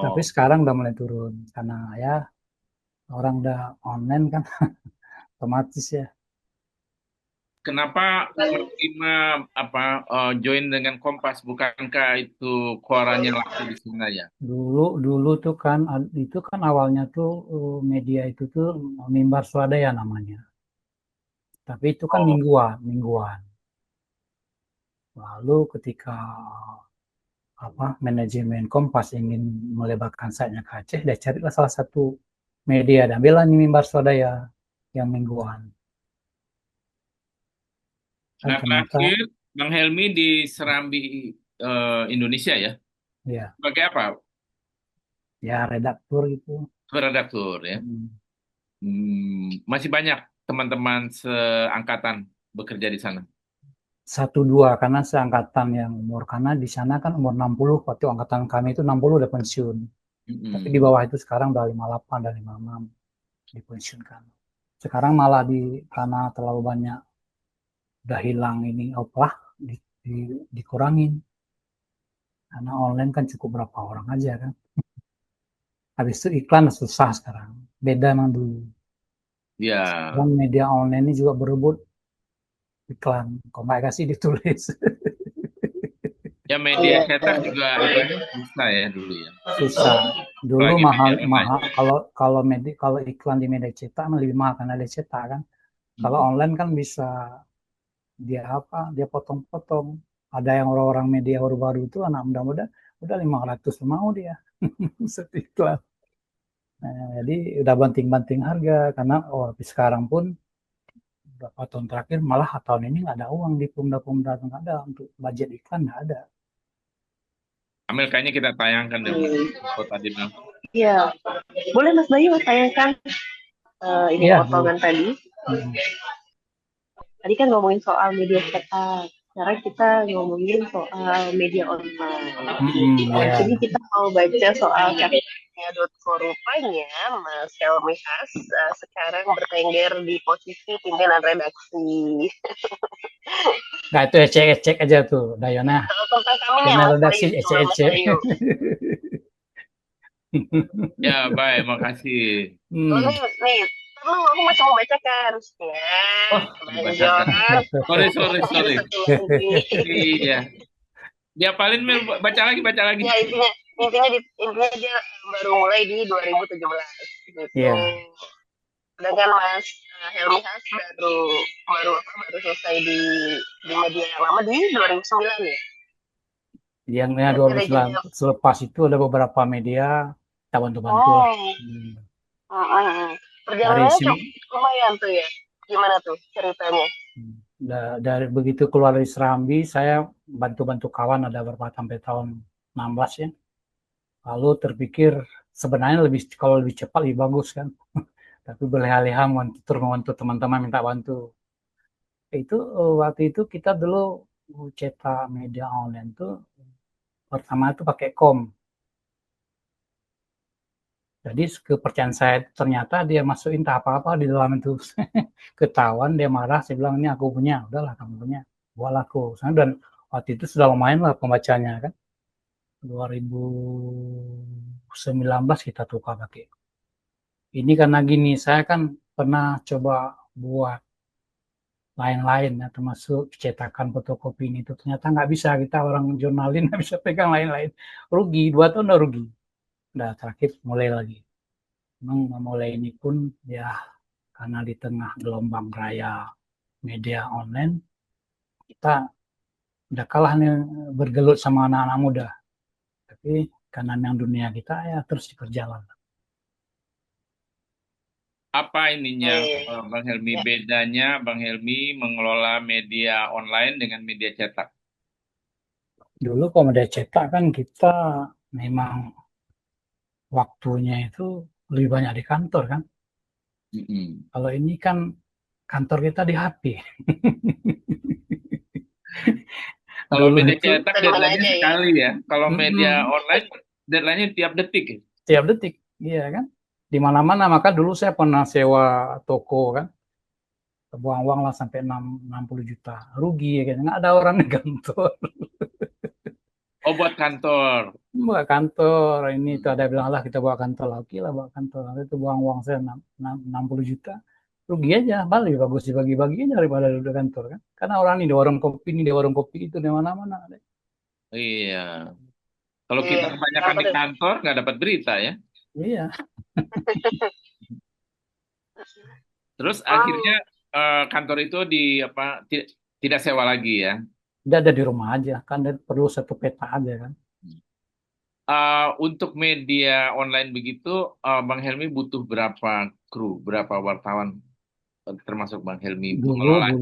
Speaker 3: Tapi sekarang udah mulai turun karena ya orang udah online kan, otomatis ya.
Speaker 2: Kenapa menerima join dengan Kompas? Bukankah itu korannya laku di sana ya?
Speaker 3: Dulu tuh kan itu kan awalnya tuh media itu tuh Mimbar Swadaya namanya. Tapi itu kan mingguan. Lalu ketika manajemen Kompas ingin melebarkan sayapnya ke Aceh, dia carilah salah satu media dan ambillah Mimbar Swadaya yang mingguan.
Speaker 2: Nah, terakhir Bang Helmi di Serambi Indonesia ya?
Speaker 3: Iya.
Speaker 2: Sebagai apa?
Speaker 3: Ya, redaktur gitu.
Speaker 2: Redaktur ya. Masih banyak teman-teman seangkatan bekerja di sana?
Speaker 3: 1-2 karena seangkatan yang umur, karena di sana kan umur 60, waktu angkatan kami itu 60 udah pensiun. Tapi di bawah itu sekarang udah 58 dan 56 dipensiunkan. Sekarang malah karena terlalu banyak udah hilang ini dikurangin. Karena online kan cukup berapa orang aja kan. Habis itu iklan susah sekarang. Beda emang dulu.
Speaker 2: Ya.
Speaker 3: Sekarang media online ini juga berebut iklan. Kok nggak kasih ditulis.
Speaker 2: Ya media cetak juga iklannya susah ya dulu ya.
Speaker 3: Susah. Dulu mahal. Kalau iklan di media cetak lebih mahal karena ada cetak kan. Kalau online kan bisa dia potong-potong. Ada yang orang-orang media baru-baru itu anak muda-muda udah 500 mau dia. Satu iklan. Nah, jadi udah banting-banting harga karena sekarang pun beberapa tahun terakhir malah tahun ini nggak ada uang di Pemda nggak ada untuk budget iklan, nggak ada.
Speaker 2: Amel, kayaknya kita tayangkan dulu kota Dinang.
Speaker 1: Iya, boleh Mas Bayu tayangkan ini potongan tadi. Tadi kan ngomongin soal media cetak, sekarang kita ngomongin soal media online. Jadi kita mau baca soal Media.co. Rupanya Mas Helmi Has sekarang bertengger di posisi pimpinan redaksi.
Speaker 3: Nah, itu ecek-ecek aja tuh, Dayana.
Speaker 1: Kalau tentang kami nih
Speaker 3: Pimpinan
Speaker 1: Mas
Speaker 3: redaksi
Speaker 1: Wahyu, gimana Mas
Speaker 3: ecek-ecek.
Speaker 1: Wahyu?
Speaker 2: Ya, baik, makasih.
Speaker 1: Oh, nih, perlu aku masih mau bacakan. Ya,
Speaker 2: Oh,
Speaker 1: Bang
Speaker 2: dibacakan.
Speaker 1: John.
Speaker 2: Sorry.
Speaker 1: Ada satu lagi.
Speaker 2: Iya. Diapalin, Mel, baca lagi.
Speaker 1: Ya, intinya dia baru mulai di 2017 gitu.
Speaker 3: Iya.
Speaker 1: Sedangkan Mas Helmi Has baru selesai di media yang lama di 2009 ya.
Speaker 3: Yang
Speaker 1: Berarti ada jeda.
Speaker 3: 2009 selepas itu ada beberapa media kita bantu-bantu lah. Dari
Speaker 1: Perjalanannya lumayan tuh ya. Gimana tuh ceritanya?
Speaker 3: dari begitu keluar dari Serambi, saya bantu-bantu kawan ada berapa sampai tahun 16 ya. Lalu terpikir sebenarnya kalau lebih cepat lebih bagus kan. Tapi berleha-leha membantu teman-teman minta bantu. Itu waktu itu kita dulu cetak media online tuh pertama itu pakai kom. Jadi kepercayaan saya ternyata dia masukin tak apa-apa di dalam itu. Ketahuan dia marah, saya bilang ini aku punya, udahlah kamu punya, buat aku. Dan waktu itu sudah lumayan lah pembacanya kan. 2019 kita tukar pakai. Ini karena gini, saya kan pernah coba buat lain-lain ya, termasuk cetakan fotokopi ini itu ternyata nggak bisa, kita orang jurnalin nggak bisa pegang lain-lain, rugi 2 tahun udah rugi. Udah terakhir mulai lagi. Memang mulai ini pun ya karena di tengah gelombang raya media online kita udah kalah nih bergelut sama anak-anak muda. Tapi karena yang dunia kita ya terus berjalan.
Speaker 2: Apa ininya, Bang Helmi? Bedanya Bang Helmi mengelola media online dengan media cetak?
Speaker 3: Dulu kalau media cetak kan kita memang waktunya itu lebih banyak di kantor kan. Kalau ini kan kantor kita di HP.
Speaker 2: Kalau
Speaker 3: Dulu
Speaker 2: media
Speaker 3: itu
Speaker 2: cetak deadline-nya sekali ya. Kalau media online deadline-nya tiap detik ya.
Speaker 3: Tiap detik, iya kan. Di mana-mana, maka dulu saya pernah sewa toko kan. Buang uang lah sampai 60 juta. Rugi ya kan. Nggak ada orang di kantor.
Speaker 2: Oh, buat kantor.
Speaker 3: Buat kantor. Ini itu ada bilang lah kita bawa kantor. Oke lah bawa kantor. Nanti itu buang uang saya 60 juta. Rugi aja. Balik bagus dibagi-bagi aja daripada di kantor kan. Karena orang ini di warung kopi ini, di warung kopi itu, di mana-mana.
Speaker 2: Iya. Kalau kita kebanyakan di kantor nggak dapat berita ya.
Speaker 3: Iya.
Speaker 2: Terus akhirnya kantor itu tidak sewa lagi ya.
Speaker 3: Dia ada di rumah aja kan, perlu satu peta aja kan.
Speaker 2: Untuk media online begitu, Bang Helmi butuh berapa kru, berapa wartawan, termasuk Bang Helmi mengelola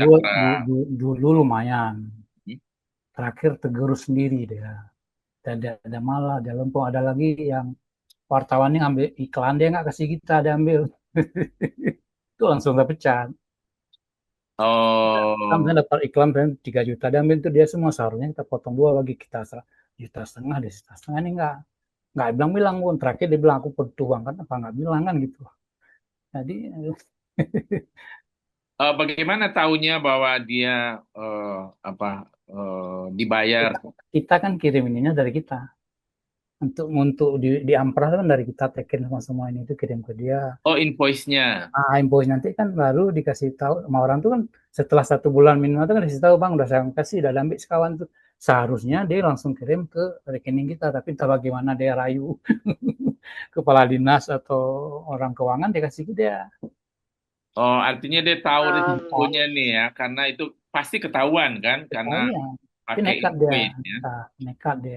Speaker 3: dulu lumayan. Terakhir tergerus sendiri dia. Ada malah, ada lempung, ada lagi yang wartawannya ngambil iklan, dia nggak kasih kita, dia ambil. Itu langsung terpecat. Kita dapat iklan 3 juta, dia ambil itu dia semua, seharusnya kita potong 2 bagi kita 1,5 juta, dia 1,5 ini nggak bilang pun. Terakhir dia bilang aku butuh uang kan, apa nggak bilang kan gitu. Jadi
Speaker 2: bagaimana tahunya bahwa dia dibayar?
Speaker 3: Kita kan kirim ininya dari kita. Untuk di ampras kan dari kita tekin semua ini itu kirim ke dia.
Speaker 2: Oh, invoice-nya.
Speaker 3: Invoice nanti kan baru dikasih tahu sama orang tuh kan, setelah 1 bulan minimal tuh kan dikasih tahu, bang udah saya kasih, udah ambil sekawan tuh. Seharusnya dia langsung kirim ke rekening kita, tapi entah bagaimana dia rayu kepala dinas atau orang keuangan dikasih ke dia.
Speaker 2: Oh, artinya dia tahu risikonya nih ya, karena itu pasti ketahuan kan, karena pakai
Speaker 3: nekat
Speaker 2: invoice
Speaker 3: dia.
Speaker 2: Ya.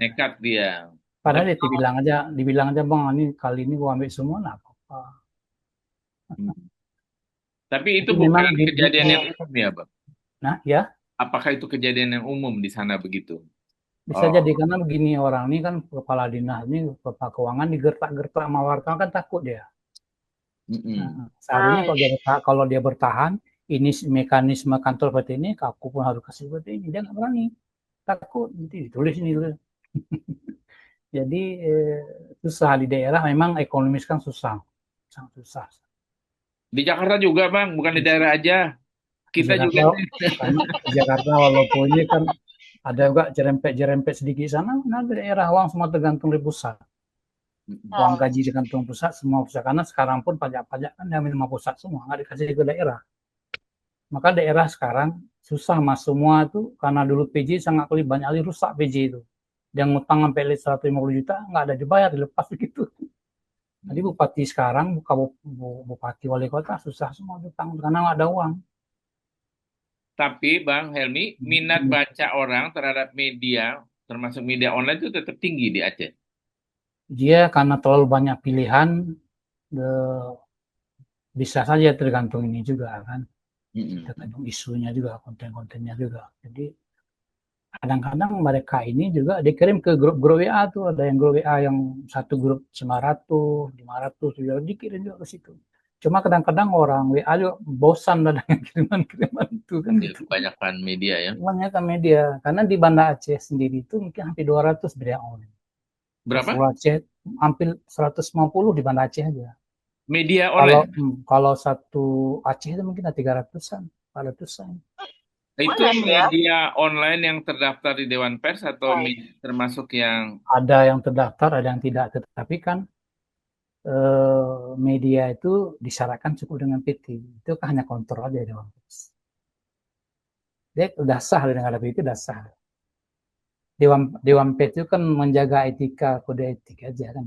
Speaker 2: Nekat dia.
Speaker 3: Padahal dia dibilang aja bang, ini kali ini gua ambil semua, nah apa.
Speaker 2: Tapi itu bukan kejadian yang umum ya, Bang?
Speaker 3: Nah, ya.
Speaker 2: Apakah itu kejadian yang umum di sana begitu?
Speaker 3: Bisa jadi karena begini, orang ini kan kepala dinas ini, kepala keuangan digertak-gertak sama wartawan kan takut dia. Nah, seharusnya kalau dia bertahan, ini mekanisme kantor seperti ini, aku pun harus kasih seperti ini. Dia nggak berani, takut nanti ditulis ini. Jadi susah di daerah, memang ekonomis kan susah, sangat susah.
Speaker 2: Di Jakarta juga, Bang, bukan di daerah aja.
Speaker 3: Di
Speaker 2: Kita juga
Speaker 3: Jakarta,
Speaker 2: nih.
Speaker 3: karena di Jakarta walaupun ini kan ada juga jerempet-jerempet sedikit sana, nah di daerah uang semua tergantung di pusat. Uang
Speaker 1: Oh,
Speaker 3: gaji tergantung pusat, semua pusat. Karena sekarang pun pajak-pajak kan diambil sama pusat semua, nggak dikasih ke daerah. Maka daerah sekarang susah mas semua itu, karena dulu PJ sangat kali banyak kali rusak PJ itu. Yang ngutang sampai 150 juta, nggak ada dibayar, dilepas begitu. Jadi bupati sekarang, bupati wali kota susah semua utang karena nggak ada uang.
Speaker 2: Tapi Bang Helmi, minat baca orang terhadap media, termasuk media online itu tetap tinggi di Aceh.
Speaker 3: Dia karena terlalu banyak pilihan, bisa saja tergantung ini juga kan,
Speaker 2: Mm-mm.
Speaker 3: tergantung isunya juga, konten-kontennya juga. Jadi kadang-kadang mereka ini juga dikirim ke grup-grup WA tuh, ada yang grup WA yang satu grup 900, 500 juga dikirim juga ke situ. Cuma kadang-kadang orang WA juga bosan lah dengan kiriman-kiriman itu kan
Speaker 2: Ya,
Speaker 3: gitu.
Speaker 2: kebanyakan media ya.
Speaker 3: Kebanyakan media, karena di Banda Aceh sendiri itu mungkin hampir 200 media online. Di
Speaker 2: Berapa?
Speaker 3: Seluruh Aceh hampir 150 di Banda Aceh aja.
Speaker 2: Media
Speaker 3: Kalau
Speaker 2: online.
Speaker 3: kalau satu Aceh itu mungkin ada 300-an, 400-an.
Speaker 2: Itu
Speaker 1: banyak ya.
Speaker 2: media online yang terdaftar di Dewan Pers atau
Speaker 1: Oh,
Speaker 2: termasuk yang
Speaker 3: Ada yang terdaftar, ada yang tidak. Tetapi kan media itu disyaratkan cukup dengan PT. Itu kan hanya kontrol aja Dewan Pers. Dia udah sah dengan ada PT, udah sah. Dewan Dewan Pers itu kan menjaga etika, kode etik aja kan.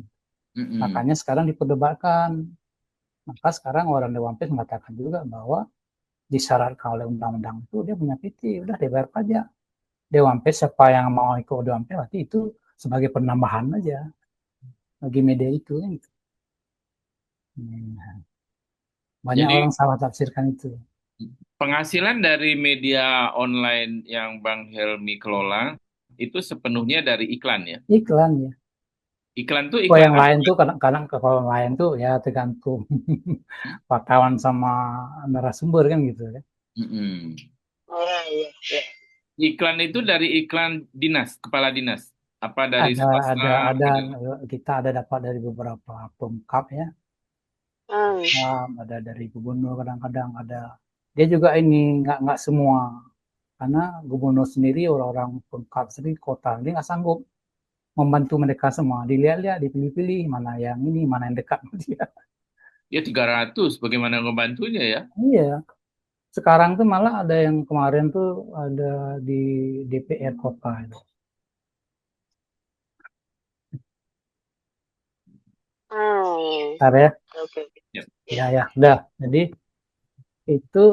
Speaker 2: Mm-mm.
Speaker 3: Makanya sekarang diperdebatkan. Maka sekarang orang Dewan Pers mengatakan juga bahwa disyaratkan oleh undang-undang itu dia punya PT, udah dia bayar pajak. Dewan Pers siapa yang mau ikut Dewan Pers berarti itu sebagai penambahan aja bagi media itu kan. Banyak
Speaker 2: Jadi
Speaker 3: orang salah tafsirkan itu.
Speaker 2: penghasilan dari media online yang Bang Helmi kelola itu sepenuhnya dari iklan ya.
Speaker 3: Iklan ya.
Speaker 2: Iklan tuh
Speaker 3: Kalau
Speaker 2: iklan
Speaker 3: yang
Speaker 2: apa?
Speaker 3: lain tuh kadang-kadang kalau yang lain tuh ya tergantung wartawan sama narasumber kan gitu ya.
Speaker 2: Mm-mm.
Speaker 1: iya, iya, iya.
Speaker 2: Iklan itu dari iklan dinas, kepala dinas. Apa dari
Speaker 3: Ada
Speaker 2: swasta
Speaker 3: ada ada
Speaker 2: gitu?
Speaker 3: kita ada dapat dari beberapa pemkap ya.
Speaker 1: Hmm.
Speaker 3: Ada dari gubernur kadang-kadang ada. Dia juga ini nggak semua karena gubernur sendiri orang-orang pemkap sendiri kota dia nggak sanggup membantu mereka semua. Dilihat-lihat, dipilih-pilih mana yang ini, mana yang dekat sama dia.
Speaker 2: Ya 300, bagaimana ngebantunya ya?
Speaker 3: Iya, sekarang tuh malah ada yang kemarin tuh ada di DPR kota itu.
Speaker 1: Hmm.
Speaker 3: Bentar ya,
Speaker 1: Oke, oke.
Speaker 2: Ya.
Speaker 3: ya ya, udah. Jadi itu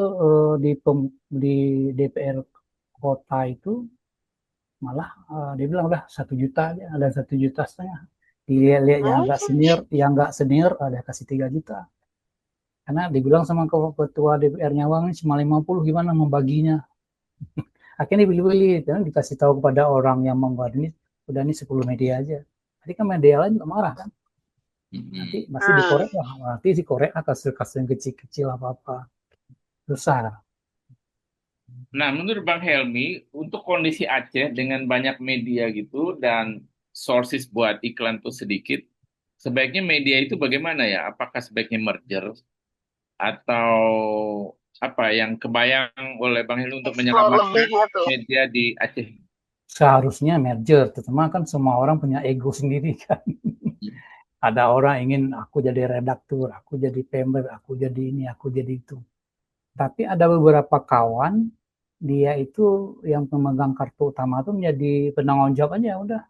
Speaker 3: di DPR kota itu malah dia bilang udah 1 juta aja, ada 1,5 juta. Dilihat-lihat yang
Speaker 1: Hmm.
Speaker 3: agak senior, yang nggak senior ada kasih 3 juta. Karena dibilang sama ketua DPR-nya Wang ini cuma 50, gimana membaginya? Akhirnya dipilih-pilih, dan dikasih tahu kepada orang yang membuat ini, udah ini 10 media aja. Tadi kan media lain juga marah kan, nanti
Speaker 2: Mm-mm.
Speaker 3: masih
Speaker 1: Hmm.
Speaker 3: dikorek lah, nanti si korek kasus-kasus yang kecil-kecil apa-apa, susah lah.
Speaker 2: Nah, menurut Bang Helmi, untuk kondisi Aceh dengan banyak media gitu dan sources buat iklan tuh sedikit, sebaiknya media itu bagaimana ya? Apakah sebaiknya merger atau apa yang kebayang oleh Bang Helmi untuk
Speaker 1: Explore
Speaker 2: menyelamatkan
Speaker 1: lebihnya tuh.
Speaker 2: media di Aceh?
Speaker 3: Seharusnya merger, terutama kan semua orang punya ego sendiri kan. Ada orang ingin aku jadi redaktur, aku jadi pember, aku jadi ini, aku jadi itu. Tapi ada beberapa kawan, dia itu yang pemegang kartu utama itu menjadi penanggung jawab aja, udah.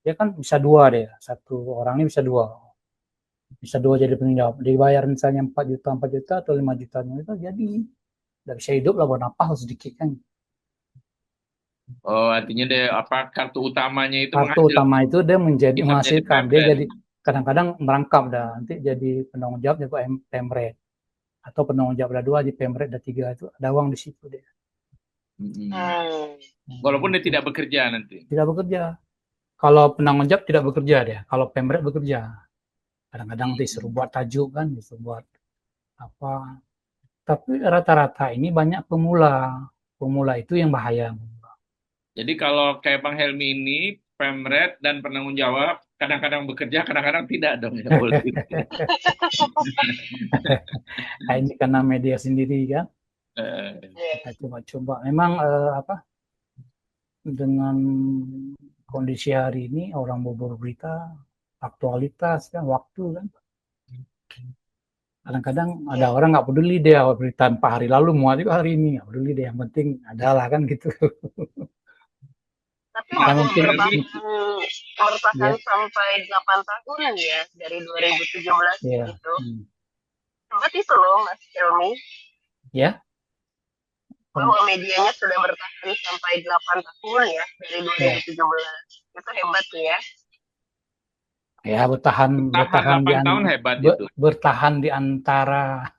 Speaker 3: Dia kan bisa dua deh, satu orang ini bisa dua jadi penanggung jawab. Dibayar misalnya 4 juta, 4 juta atau 5 juta itu jadi nggak bisa hidup lah buat apa sedikit kan.
Speaker 2: Oh, artinya deh apa kartu utamanya itu
Speaker 3: Kartu
Speaker 2: menghasilkan
Speaker 3: utama itu dia
Speaker 2: bisa menjadi
Speaker 3: menghasilkan, dia
Speaker 2: pemret.
Speaker 3: jadi kadang-kadang merangkap dah, nanti jadi penanggung jawab jadi pemret atau penanggung jawab ada dua, di pemret ada tiga, itu ada uang di situ deh.
Speaker 2: Mm-mm.
Speaker 1: Hmm.
Speaker 2: Walaupun dia tidak bekerja nanti.
Speaker 3: Tidak bekerja. Kalau penanggung jawab tidak bekerja dia, kalau pemret bekerja. Kadang-kadang disuruh buat tajuk kan, disuruh buat apa. Tapi rata-rata ini banyak pemula. Pemula itu yang bahaya.
Speaker 2: Jadi kalau kayak Bang Helmi ini pemret dan penanggung jawab, kadang-kadang bekerja, kadang-kadang tidak dong ya politik.
Speaker 3: Nah, ini karena media sendiri kan,
Speaker 2: Eh,
Speaker 3: kita coba-coba. Memang dengan kondisi hari ini orang mau berita, aktualitas kan, waktu kan. Kadang-kadang ada orang nggak peduli dia berita 4 hari lalu, mau juga hari ini nggak peduli dia. Yang penting adalah kan gitu.
Speaker 1: Tapi
Speaker 2: Nah,
Speaker 3: Yang
Speaker 1: masih
Speaker 3: penting,
Speaker 1: bertahan
Speaker 3: ya,
Speaker 1: sampai 8 tahun ya dari 2017
Speaker 3: ya,
Speaker 1: gitu. Hebat itu loh Mas Helmi,
Speaker 3: ya.
Speaker 1: bahwa medianya sudah bertahan sampai 8 tahun ya dari 2017. Itu hebat tuh ya.
Speaker 3: Ya, bertahan
Speaker 2: 8 tahun hebat itu.
Speaker 3: bertahan di antara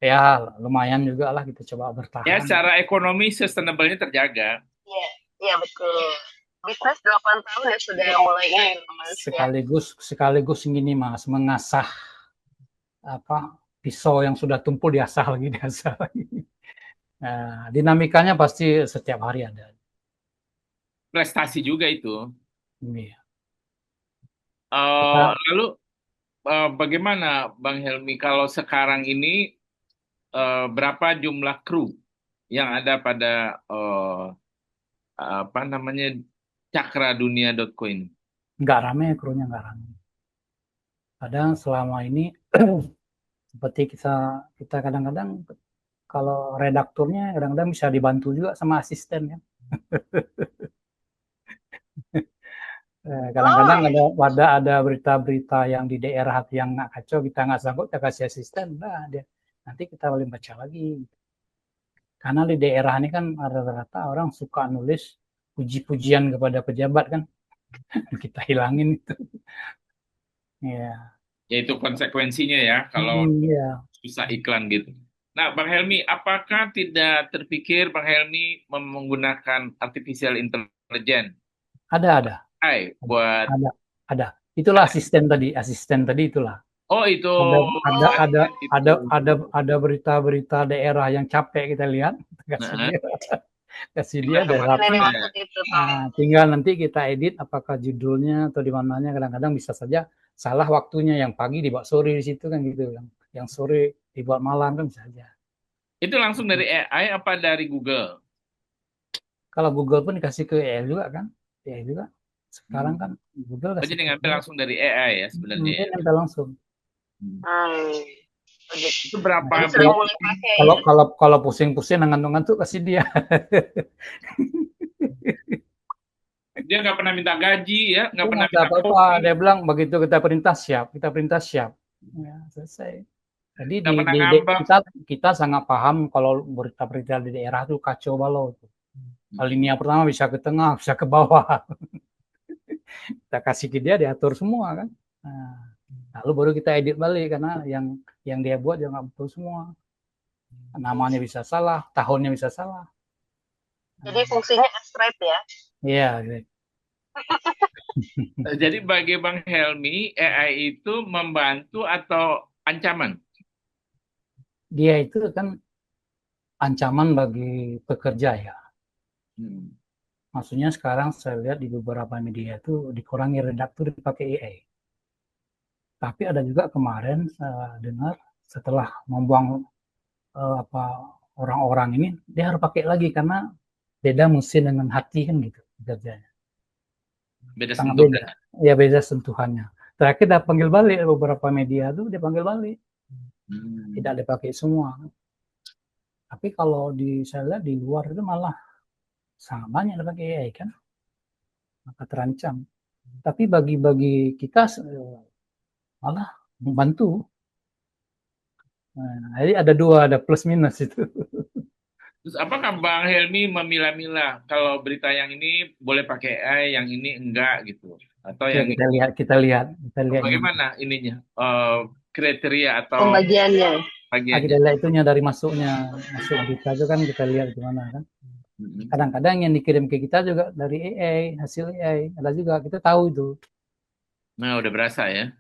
Speaker 3: ya lumayan juga lah kita coba
Speaker 2: Ya,
Speaker 3: bertahan.
Speaker 2: secara ekonomi sustainable-nya terjaga.
Speaker 1: Iya, iya betul. Bisnis 8 tahun ya sudah mulai ini Mas ya.
Speaker 3: Sekaligus gini Mas, mengasah apa pisau yang sudah tumpul diasah lagi. Nah, dinamikanya pasti setiap hari ada.
Speaker 2: Prestasi juga itu.
Speaker 3: Iya.
Speaker 2: Lalu bagaimana Bang Helmi kalau sekarang ini berapa jumlah kru yang ada pada apa namanya cakradunia.co ini?
Speaker 3: Nggak rame, krunya nggak rame. Kadang selama ini seperti kita kadang-kadang kalau redakturnya kadang-kadang bisa dibantu juga sama asisten ya. Kadang-kadang ada berita-berita yang di daerah yang nggak kacau, kita nggak sanggup, kita kasih asisten, nah dia nanti kita boleh baca lagi. Karena di daerah ini kan rata-rata orang suka nulis puji-pujian kepada pejabat kan, kita hilangin itu. Ya.
Speaker 2: Yaitu konsekuensinya ya kalau
Speaker 3: Iya.
Speaker 2: susah iklan gitu. Nah, Bang Helmi, apakah tidak terpikir Bang Helmi menggunakan artificial intelligence?
Speaker 3: Ada.
Speaker 2: Buat
Speaker 3: Ada. Itulah asisten tadi itulah.
Speaker 2: Oh, itu
Speaker 3: Ada berita-berita daerah yang capek kita lihat, kasih dia ada rapi. Tinggal nanti kita edit apakah judulnya atau di mananya, kadang-kadang bisa saja salah waktunya, yang pagi dibuat sore di situ kan gitu, yang sore dibuat malam kan bisa saja.
Speaker 2: Itu langsung dari AI apa dari Google?
Speaker 3: Kalau Google pun dikasih ke AI juga kan, AI juga. Sekarang kan Google kasih.
Speaker 2: Jadi ngambil langsung dari AI ya sebenarnya.
Speaker 3: Mungkin ngambil langsung.
Speaker 2: Itu berapa?
Speaker 3: Kalau pusing-pusing ngantuk-ngantuk kasih dia.
Speaker 2: Dia nggak pernah minta gaji ya, nggak pernah
Speaker 3: minta
Speaker 2: apa-apa.
Speaker 3: Dia bilang begitu kita perintah siap. Ya, selesai. Jadi kita sangat paham kalau berita-berita di daerah itu kacau balau. Linia pertama bisa ke tengah, bisa ke bawah. Kita kasih ke dia, diatur semua kan. Nah, lalu baru kita edit balik karena yang dia buat jangan betul semua. Namanya bisa salah, tahunnya bisa salah.
Speaker 1: Jadi fungsinya abstrak ya?
Speaker 3: Iya.
Speaker 2: Jadi bagi Bang Helmi, AI itu membantu atau ancaman?
Speaker 3: Dia itu kan ancaman bagi pekerja ya. Maksudnya sekarang saya lihat di beberapa media itu dikurangi redaktur dipakai AI. Tapi ada juga kemarin saya dengar setelah membuang orang-orang ini, dia harus pakai lagi karena beda mesin dengan hati kan gitu kerjanya.
Speaker 2: Beda
Speaker 3: sentuhan. Ya beda sentuhannya. Terakhir dia panggil balik beberapa media tuh, dia panggil balik. Tidak dipakai semua. Tapi kalau saya lihat di luar itu malah sangat banyak dipakai AI kan. Maka terancam. Tapi bagi kita malah membantu. Nah, jadi ada plus minus itu.
Speaker 2: Terus apakah Bang Helmi memilah-milah kalau berita yang ini boleh pakai AI, yang ini enggak gitu? Atau
Speaker 3: ya,
Speaker 2: yang
Speaker 3: kita lihat
Speaker 2: bagaimana ininya kriteria atau
Speaker 1: pembagiannya?
Speaker 3: Kita lihat itunya dari masuk berita itu kan kita lihat gimana kan. Kadang-kadang yang dikirim ke kita juga dari AI, hasil AI ada juga, kita tahu itu.
Speaker 2: Nah, udah berasa ya.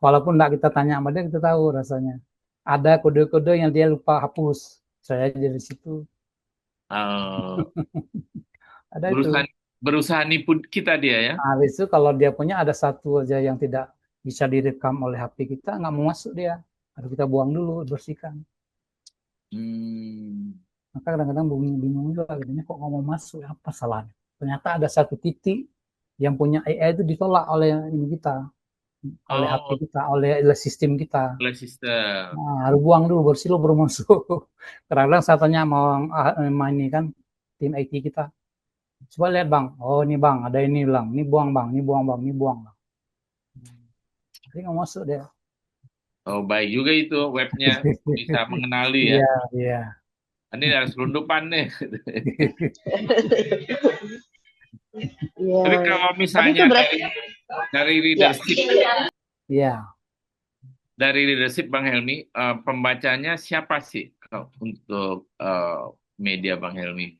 Speaker 3: Walaupun enggak kita tanya sama dia, kita tahu rasanya. Ada kode-kode yang dia lupa hapus. Saya dari situ. Ada itu.
Speaker 2: Berusaha nipu kita dia ya.
Speaker 3: Nah, habis itu kalau dia punya ada satu aja yang tidak bisa direkam oleh HP kita, nggak mau masuk dia. Harus kita buang dulu, bersihkan. Maka kadang-kadang bingung juga, katanya kok nggak mau masuk, apa salahnya? Ternyata ada satu titik yang punya AI itu ditolak oleh ini kita, oleh HP
Speaker 2: Oh,
Speaker 3: kita, oleh sistem kita.
Speaker 2: oleh sistem.
Speaker 3: Nah, harus buang dulu, bersih lo baru masuk. Kadang-kadang saya tanya sama ini kan, tim IT kita, coba lihat bang, oh ini bang, ada ini bilang, ini buang bang, ini buang bang, ini buang bang. Jadi nggak masuk dia.
Speaker 2: Oh, baik juga itu webnya bisa mengenali ya.
Speaker 3: Iya, iya.
Speaker 2: Ini ada selundupan nih.
Speaker 1: Iya.
Speaker 2: Tapi kalau
Speaker 1: Tapi
Speaker 2: misalnya
Speaker 1: itu berarti
Speaker 2: dari
Speaker 1: ya.
Speaker 2: leadership,
Speaker 3: Iya,
Speaker 2: Bang Helmi, pembacanya siapa sih untuk media Bang Helmi?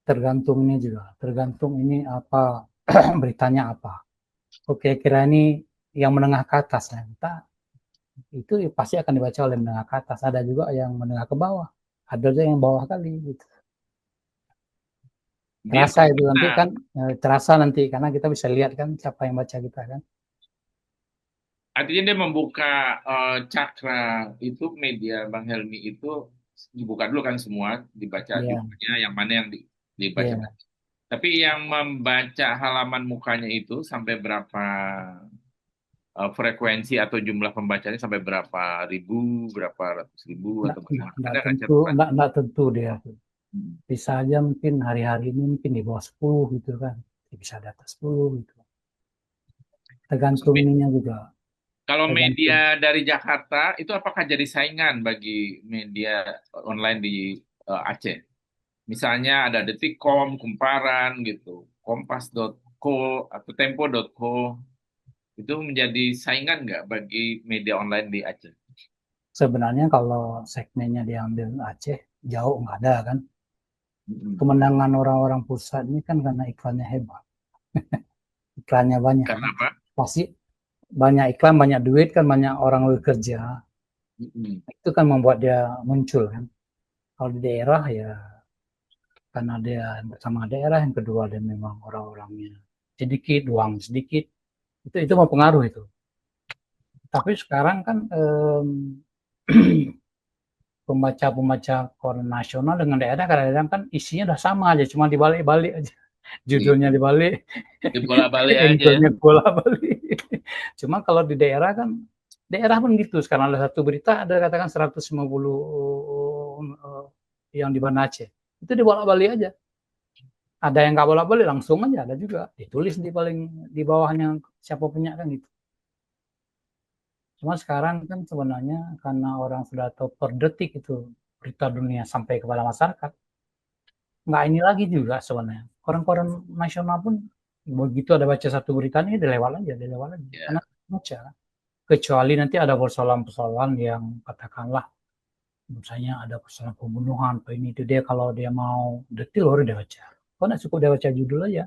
Speaker 3: tergantung ini juga, tergantung ini apa beritanya apa. Oke, kira ini yang menengah ke atas ya. Entah, itu pasti akan dibaca oleh menengah ke atas. Ada juga yang menengah ke bawah. Ada juga yang bawah kali gitu.
Speaker 2: Dia
Speaker 3: Terasa itu nanti
Speaker 2: nah,
Speaker 3: kan, terasa nanti karena kita bisa lihat kan siapa yang baca kita kan.
Speaker 2: artinya dia membuka cakra itu media Bang Helmi itu dibuka dulu kan semua, dibaca
Speaker 3: Iya,
Speaker 2: judulnya, yang mana yang dibaca.
Speaker 3: iya.
Speaker 2: Tapi yang membaca halaman mukanya itu sampai berapa frekuensi atau jumlah pembacanya sampai berapa ribu, berapa ratus ribu atau bagaimana? Ada nggak
Speaker 3: Tentu,
Speaker 2: catatan?
Speaker 3: enggak tentu dia.
Speaker 2: Hmm.
Speaker 3: Bisa aja mungkin hari-hari ini mungkin di bawah 10 gitu kan. Bisa di atas 10 gitu. Tergantung ininya juga.
Speaker 2: Kalau
Speaker 3: Tergantung.
Speaker 2: media dari Jakarta itu apakah jadi saingan bagi media online di Aceh? Misalnya ada Detikcom, Kumparan gitu, Kompas.co atau Tempo.co, itu menjadi saingan nggak bagi media online di Aceh?
Speaker 3: Sebenarnya kalau segmennya diambil Aceh, jauh nggak ada kan.
Speaker 2: Mm-mm.
Speaker 3: Kemenangan orang-orang pusat ini kan karena iklannya hebat. Iklannya banyak
Speaker 2: Karena
Speaker 3: kan.
Speaker 2: apa?
Speaker 3: Pasti banyak iklan, banyak duit kan, banyak orang bekerja.
Speaker 2: Mm-mm.
Speaker 3: Itu kan membuat dia muncul kan. Kalau di daerah ya karena dia bersama daerah, yang kedua dia memang orang-orangnya sedikit, uang sedikit, itu mempengaruhi itu. Tapi sekarang kan pembaca-pembaca koran nasional dengan daerah kadang-kadang kan isinya udah sama aja, cuma dibalik-balik aja.
Speaker 2: Iya.
Speaker 3: Judulnya dibalik,
Speaker 2: Di bola-balik aja ya.
Speaker 3: anchornya bola-balik. Cuma kalau di daerah kan, daerah pun gitu. Sekarang ada satu berita, ada katakan 150 yang di Banda Aceh. Itu dibolak-balik aja. Ada yang nggak bolak-balik, langsung aja. Ada juga. Ditulis di bawahnya siapa punya kan gitu. Cuma sekarang kan sebenarnya karena orang sudah tahu per detik itu berita dunia sampai kepada masyarakat, nggak ini lagi juga sebenarnya. Koran-koran nasional pun begitu ada baca satu berita ini dilewat aja,
Speaker 2: Ya.
Speaker 3: karena baca. Kecuali nanti ada persoalan-persoalan yang katakanlah misalnya ada persoalan pembunuhan, apa ini itu dia kalau dia mau detail baru dia baca. Kalau nggak cukup dia baca judul aja,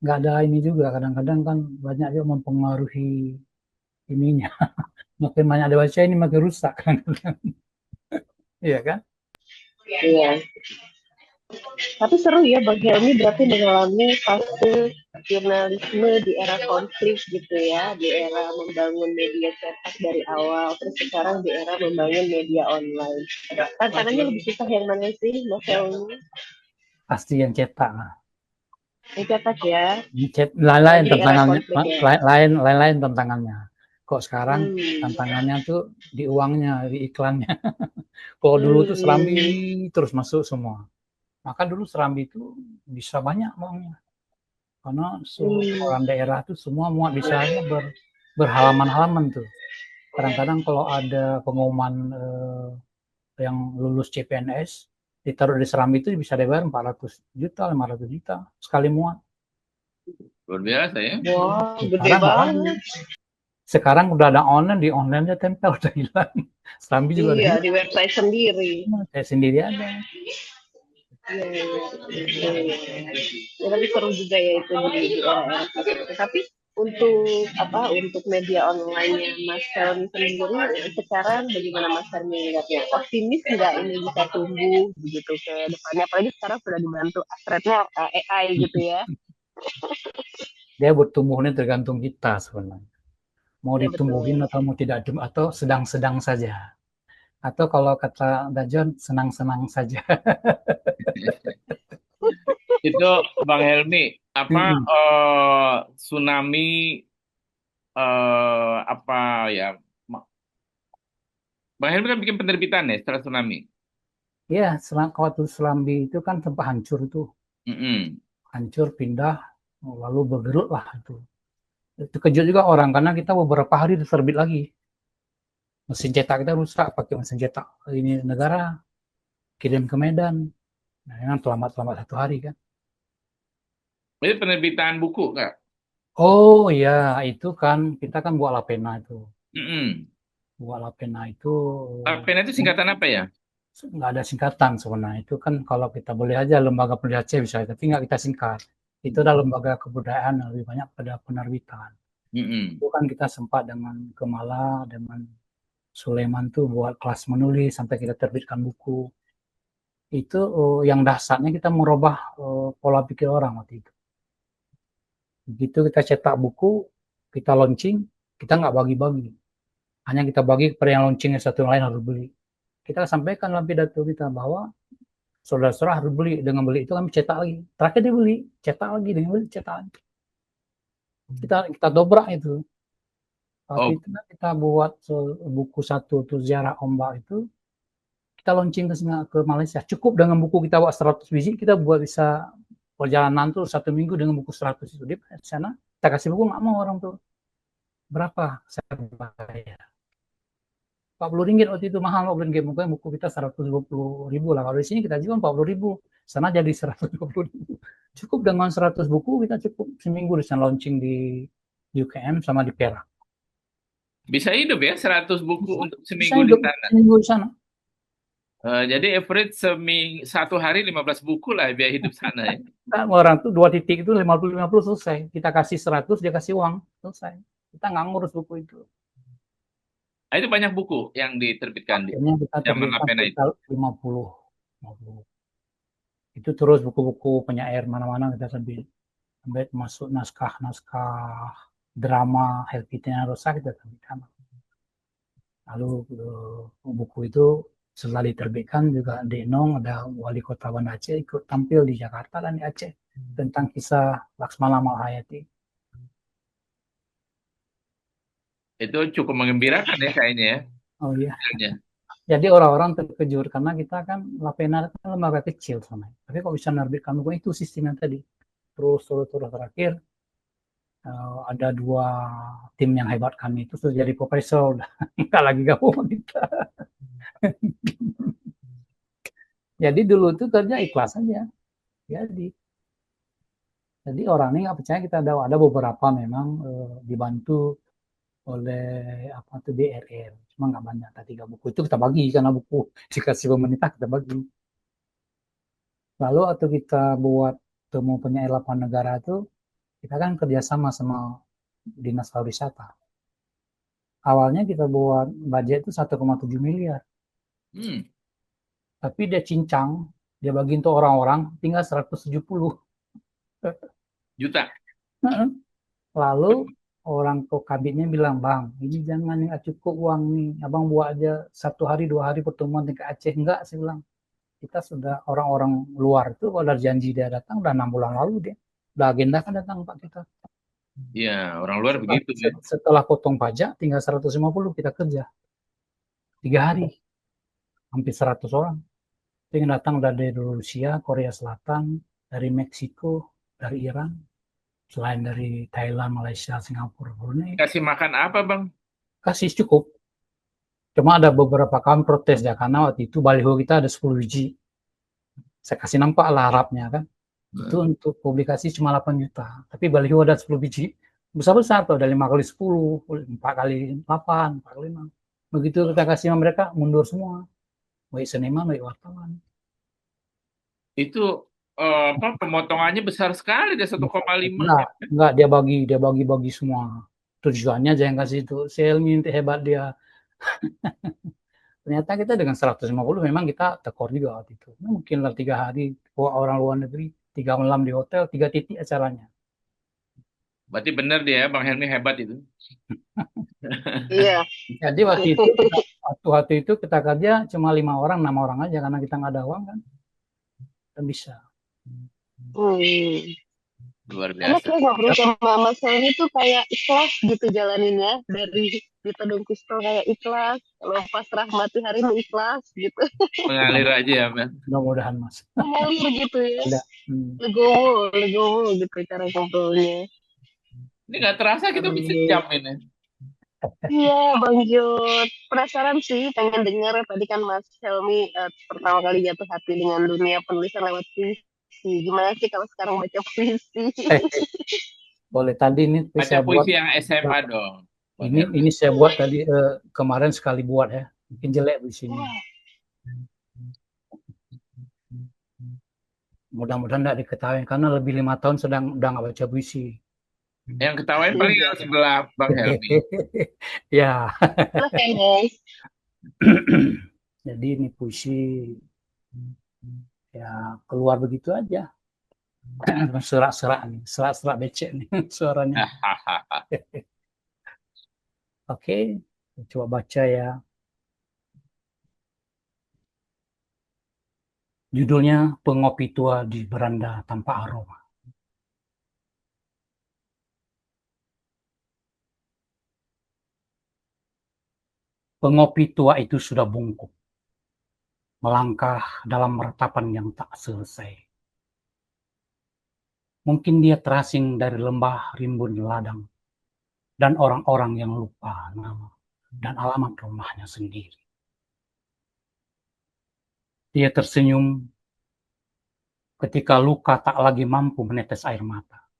Speaker 3: nggak ada ini juga. Kadang-kadang kan banyak juga mempengaruhi ininya. Makin banyak dia baca ini makin rusak kan, iya kan?
Speaker 1: Iya. Tapi seru ya Bang Helmi berarti mengalami fase jurnalisme di era konflik gitu ya, di era membangun media cetak dari awal, terus sekarang di era membangun media online. Tantangannya lebih susah yang mana sih Mas Helmi?
Speaker 3: Pasti yang cetak lah.
Speaker 1: Yang cetak ya,
Speaker 3: Lain-lain
Speaker 1: apalagi di era
Speaker 3: tantangannya,
Speaker 1: konflik ya.
Speaker 3: lain-lain tantangannya. Kok sekarang
Speaker 1: Hmm.
Speaker 3: tantangannya tuh di uangnya, di iklannya. Kalau dulu tuh Serambi
Speaker 1: Hmm.
Speaker 3: terus masuk semua. Maka dulu Serambi itu bisa banyak uangnya. Karena orang daerah tuh semua muat bisa aja berhalaman-halaman tuh. Kadang-kadang kalau ada pengumuman yang lulus CPNS, ditaruh di Serambi itu bisa dibayar 400 juta, 500 juta sekali muat.
Speaker 2: Luar biasa ya.
Speaker 1: Wah, gede
Speaker 3: Sekarang nggak lagi.
Speaker 1: banget.
Speaker 3: Sekarang udah ada online, di online aja tempel udah hilang. Serambi juga udah
Speaker 1: Iya,
Speaker 3: hilang.
Speaker 1: di website sendiri.
Speaker 3: Saya sendiri ada.
Speaker 1: Iya. Ya, tapi seru juga ya itu di era-era seperti itu. Tapi untuk media online-nya Mas Helmi sendiri sekarang bagaimana Mas Helmi melihatnya? Optimis nggak ini bisa tumbuh begitu ke depannya? Apalagi sekarang sudah dibantu astretnya AI gitu ya.
Speaker 3: Dia bertumbuhnya tergantung kita sebenarnya. Mau
Speaker 1: Ya
Speaker 3: ditumbuhin
Speaker 1: betul.
Speaker 3: atau mau tidak, atau sedang-sedang saja. Atau kalau kata Dajon, senang-senang saja.
Speaker 2: Itu Bang Helmi, apa
Speaker 3: Mm-mm.
Speaker 2: tsunami apa ya? Ma- Bang Helmi kan bikin penerbitan ya setelah tsunami.
Speaker 3: Ya, waktu Selambi itu kan tempat hancur tuh.
Speaker 2: Mm-mm.
Speaker 3: Hancur, pindah, lalu bergerut lah itu. Itu kejut juga orang, karena kita beberapa hari itu terbit lagi. Mesin cetak kita rusak, pakai mesin cetak ini negara, kirim ke Medan. Nah, kan terlambat 1 hari kan.
Speaker 2: Itu penerbitan buku Kak.
Speaker 3: Oh iya, itu kan kita kan buat Lapena itu.
Speaker 2: Mm-mm.
Speaker 3: Buat Lapena itu
Speaker 2: PEN itu singkatan apa ya?
Speaker 3: nggak ada singkatan sebenarnya. Itu kan kalau kita boleh aja lembaga penelitian Aceh bisa, tapi nggak kita singkat. Itu adalah lembaga kebudayaan yang lebih banyak pada penerbitan.
Speaker 2: Mm-mm.
Speaker 3: Itu kan kita sempat dengan Kemala, dengan Sulaiman tuh buat kelas menulis sampai kita terbitkan buku. Itu yang dasarnya kita merubah pola pikir orang waktu itu. Begitu kita cetak buku, kita launching, kita nggak bagi-bagi. Hanya kita bagi kepada yang launchingnya satu yang lain harus beli. Kita sampaikan dalam pidato kita bahwa saudara-saudara harus beli. Dengan beli itu kami cetak lagi. Terakhir dia beli, cetak lagi, dengan beli, cetak lagi. Kita dobrak itu. Waktu
Speaker 2: Oh,
Speaker 3: itu kita buat buku satu tuh ziarah ombak itu, kita launching ke Malaysia. Cukup dengan buku kita buat 100 biji, kita buat bisa perjalanan tuh 1 minggu dengan buku 100 itu. Di sana, kita kasih buku nggak mau orang tuh. Berapa? Saya bayar. 40 ringgit waktu itu mahal 40 ringgit. Mungkin buku kita 120 ribu lah. Kalau di sini kita jual 40 ribu. Sana jadi 120 ribu. Cukup dengan 100 buku, kita cukup seminggu di sana launching di UKM sama di Perak.
Speaker 2: bisa hidup ya 100 buku
Speaker 3: Bisa,
Speaker 2: untuk
Speaker 3: bisa
Speaker 2: seminggu di
Speaker 3: hidup
Speaker 2: sana.
Speaker 3: seminggu di sana.
Speaker 2: Jadi average satu hari 15 buku lah biaya hidup sana ya.
Speaker 3: Nah, orang tuh 2 titik itu 50-50 selesai. Kita kasih 100, dia kasih uang. Selesai. Kita nggak ngurus buku itu.
Speaker 2: Nah, itu banyak buku yang diterbitkan di
Speaker 3: Akhirnya kita
Speaker 2: zaman
Speaker 3: terbitkan
Speaker 2: Lapena itu.
Speaker 3: total 50. 50. Itu terus buku-buku penyair mana-mana kita terbit. Sampai masuk naskah-naskah drama Helvita Rosa kita terbitkan. Lalu buku itu setelah diterbitkan juga Denong, ada wali kota Banda Aceh ikut tampil di Jakarta dan di Aceh tentang kisah Laksmana Malhayati.
Speaker 2: Itu cukup mengembirakan ya kayaknya ya.
Speaker 3: Oh iya,
Speaker 2: Hasilnya.
Speaker 3: jadi orang-orang terkejut karena kita kan Lapena kan lembaga kecil sama. Tapi kok bisa menerbitkan buku itu sistemnya tadi. Terus terakhir ada 2 tim yang hebat kami itu sudah jadi profesor, udah nggak lagi gabung sama kita. Jadi dulu itu kerja ikhlas aja. Jadi orang ini nggak percaya kita ada beberapa memang dibantu oleh apa tuh BRR, cuma nggak banyak. 3 buku itu kita bagi karena buku dikasih pemerintah kita bagi. Lalu atau kita buat temu penyair 8 negara itu, kita kan kerjasama sama dinas pariwisata. Awalnya kita buat budget itu 1,7 miliar,
Speaker 2: Hmm,
Speaker 3: tapi dia cincang, dia bagi untuk orang-orang tinggal 170.
Speaker 2: juta.
Speaker 3: Lalu orang kok kabinnya bilang, bang, ini jangan nggak cukup uang nih, abang buat aja 1 hari 2 hari pertemuan tingkat Aceh. Enggak, saya bilang, kita sudah orang-orang luar tuh kalau ada janji dia datang udah 6 bulan lalu dia udah agenda kan datang Pak kita.
Speaker 2: Iya, orang luar
Speaker 3: setelah,
Speaker 2: begitu ya.
Speaker 3: setelah potong pajak tinggal 150 kita kerja 3 hari, hampir 100 orang. Itu yang datang dari Rusia, Korea Selatan, dari Meksiko, dari Iran, selain dari Thailand, Malaysia, Singapura, Brunei.
Speaker 2: Kasih makan apa, Bang?
Speaker 3: Kasih cukup. Cuma ada beberapa kawan protes ya, karena waktu itu baliho kita ada 10 biji. Saya kasih nampak lah harapnya kan. Itu untuk publikasi cuma 8 juta. Tapi baliho ada 10 biji. Besar-besar tuh, ada 5 kali 10, 4 kali 8, 4 kali 6. Begitu kita kasih sama mereka, mundur semua. Baik seniman, baik wartawan.
Speaker 2: Itu pemotongannya besar sekali, dia 1,5.
Speaker 3: Enggak, dia bagi semua. Tujuannya jangan kasih itu. Helmi hebat dia. Ternyata kita dengan 150 memang kita tekor juga waktu itu. Mungkin lah 3 hari orang luar negeri, 3 malam di hotel, 3 titik acaranya.
Speaker 2: Berarti benar dia, Bang Helmi hebat itu.
Speaker 1: Iya.
Speaker 3: Jadi waktu itu kita kerja cuma 5 orang, 6 orang aja karena kita nggak ada uang kan. Kita bisa.
Speaker 2: Luar
Speaker 1: Karena
Speaker 2: biasa.
Speaker 1: kayak ngobrol sama Mas Helmi tuh kayak ikhlas gitu jalaninnya. Dari di Tedung Pistol kayak ikhlas. Kalau pas rahmati hari ini ikhlas gitu.
Speaker 2: Mengalir aja ya, Mas.
Speaker 3: Mudah-mudahan Mas.
Speaker 1: Mengalir gitu ya.
Speaker 3: Ada.
Speaker 1: Legowo gitu cara ngobrolnya.
Speaker 2: Ini nggak terasa kita bisa jam ini.
Speaker 1: Iya, Bang Jod. Penasaran sih, pengen dengar tadi kan Mas Helmi pertama kali jatuh hati dengan dunia penulisan lewat puisi. Gimana sih kalau sekarang baca puisi?
Speaker 3: Boleh, tadi ini
Speaker 2: Baca
Speaker 3: saya buat.
Speaker 2: puisi yang SMA dong.
Speaker 3: Ini saya buat tadi kemarin sekali buat ya. Mungkin jelek di sini. Mudah-mudahan tidak diketahui karena lebih 5 tahun udah nggak baca puisi.
Speaker 2: Yang ketawain paling yang sebelah Bang Helmi.
Speaker 3: Ya. Jadi ini puisi ya keluar begitu aja. Serak-serak becek nih suaranya. Oke, coba baca ya. Judulnya Pengopi Tua di Beranda Tanpa Aroma. Pengopi tua itu sudah bungkuk, melangkah dalam ratapan yang tak selesai. Mungkin dia terasing dari lembah rimbun ladang dan orang-orang yang lupa nama dan alamat rumahnya sendiri. Dia tersenyum ketika luka tak lagi mampu menetes air mata.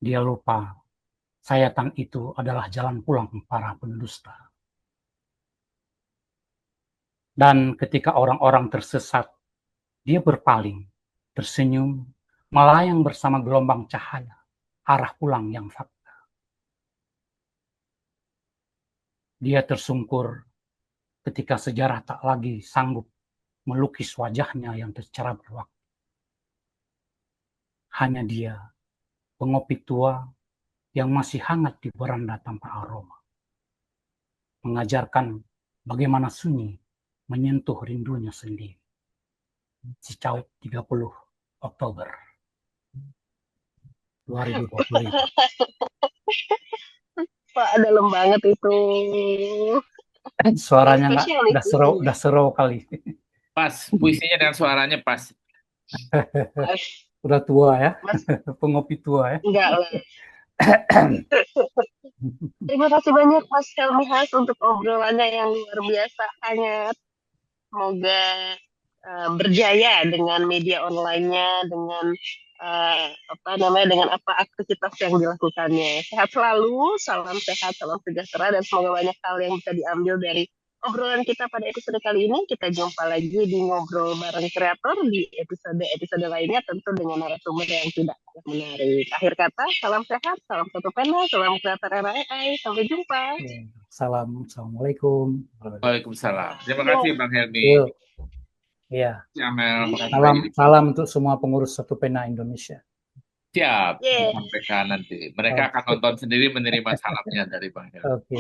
Speaker 3: Dia lupa sayatan itu adalah jalan pulang para pendusta. Dan ketika orang-orang tersesat, dia berpaling, tersenyum, melayang bersama gelombang cahaya, arah pulang yang fakta. Dia tersungkur ketika sejarah tak lagi sanggup melukis wajahnya yang tercerah berwaktu. Hanya dia, pengopi tua yang masih hangat di beranda tanpa aroma, mengajarkan bagaimana sunyi menyentuh rindunya sendiri. Cicauk 30 Oktober 2020.
Speaker 1: Pak, dalam banget itu.
Speaker 3: Suaranya udah seru kali.
Speaker 2: Pas, puisinya dan suaranya pas.
Speaker 3: Udah tua ya, pengopi tua ya.
Speaker 1: Enggak lah. Terima kasih banyak Mas Helmi Has untuk obrolannya yang luar biasa hangat. Semoga berjaya dengan media online-nya, dengan dengan apa aktivitas yang dilakukannya. Sehat selalu, salam sehat, salam sejahtera, dan semoga banyak hal yang bisa diambil dari obrolan kita pada episode kali ini. Kita jumpa lagi di Ngobrol Bareng Kreator di episode lainnya, tentu dengan narasumber yang tidak menarik. Akhir kata, salam sehat, salam satu pena, salam kreator era AI. Sampai jumpa.
Speaker 3: Assalamualaikum.
Speaker 2: Waalaikumsalam. Terima kasih Bang Helmi.
Speaker 3: Iya.
Speaker 2: Jamel.
Speaker 3: Salam untuk semua pengurus Satu Pena Indonesia.
Speaker 2: Siap, sampaikan nanti. Mereka akan nonton sendiri menerima salamnya dari Bang Helmi.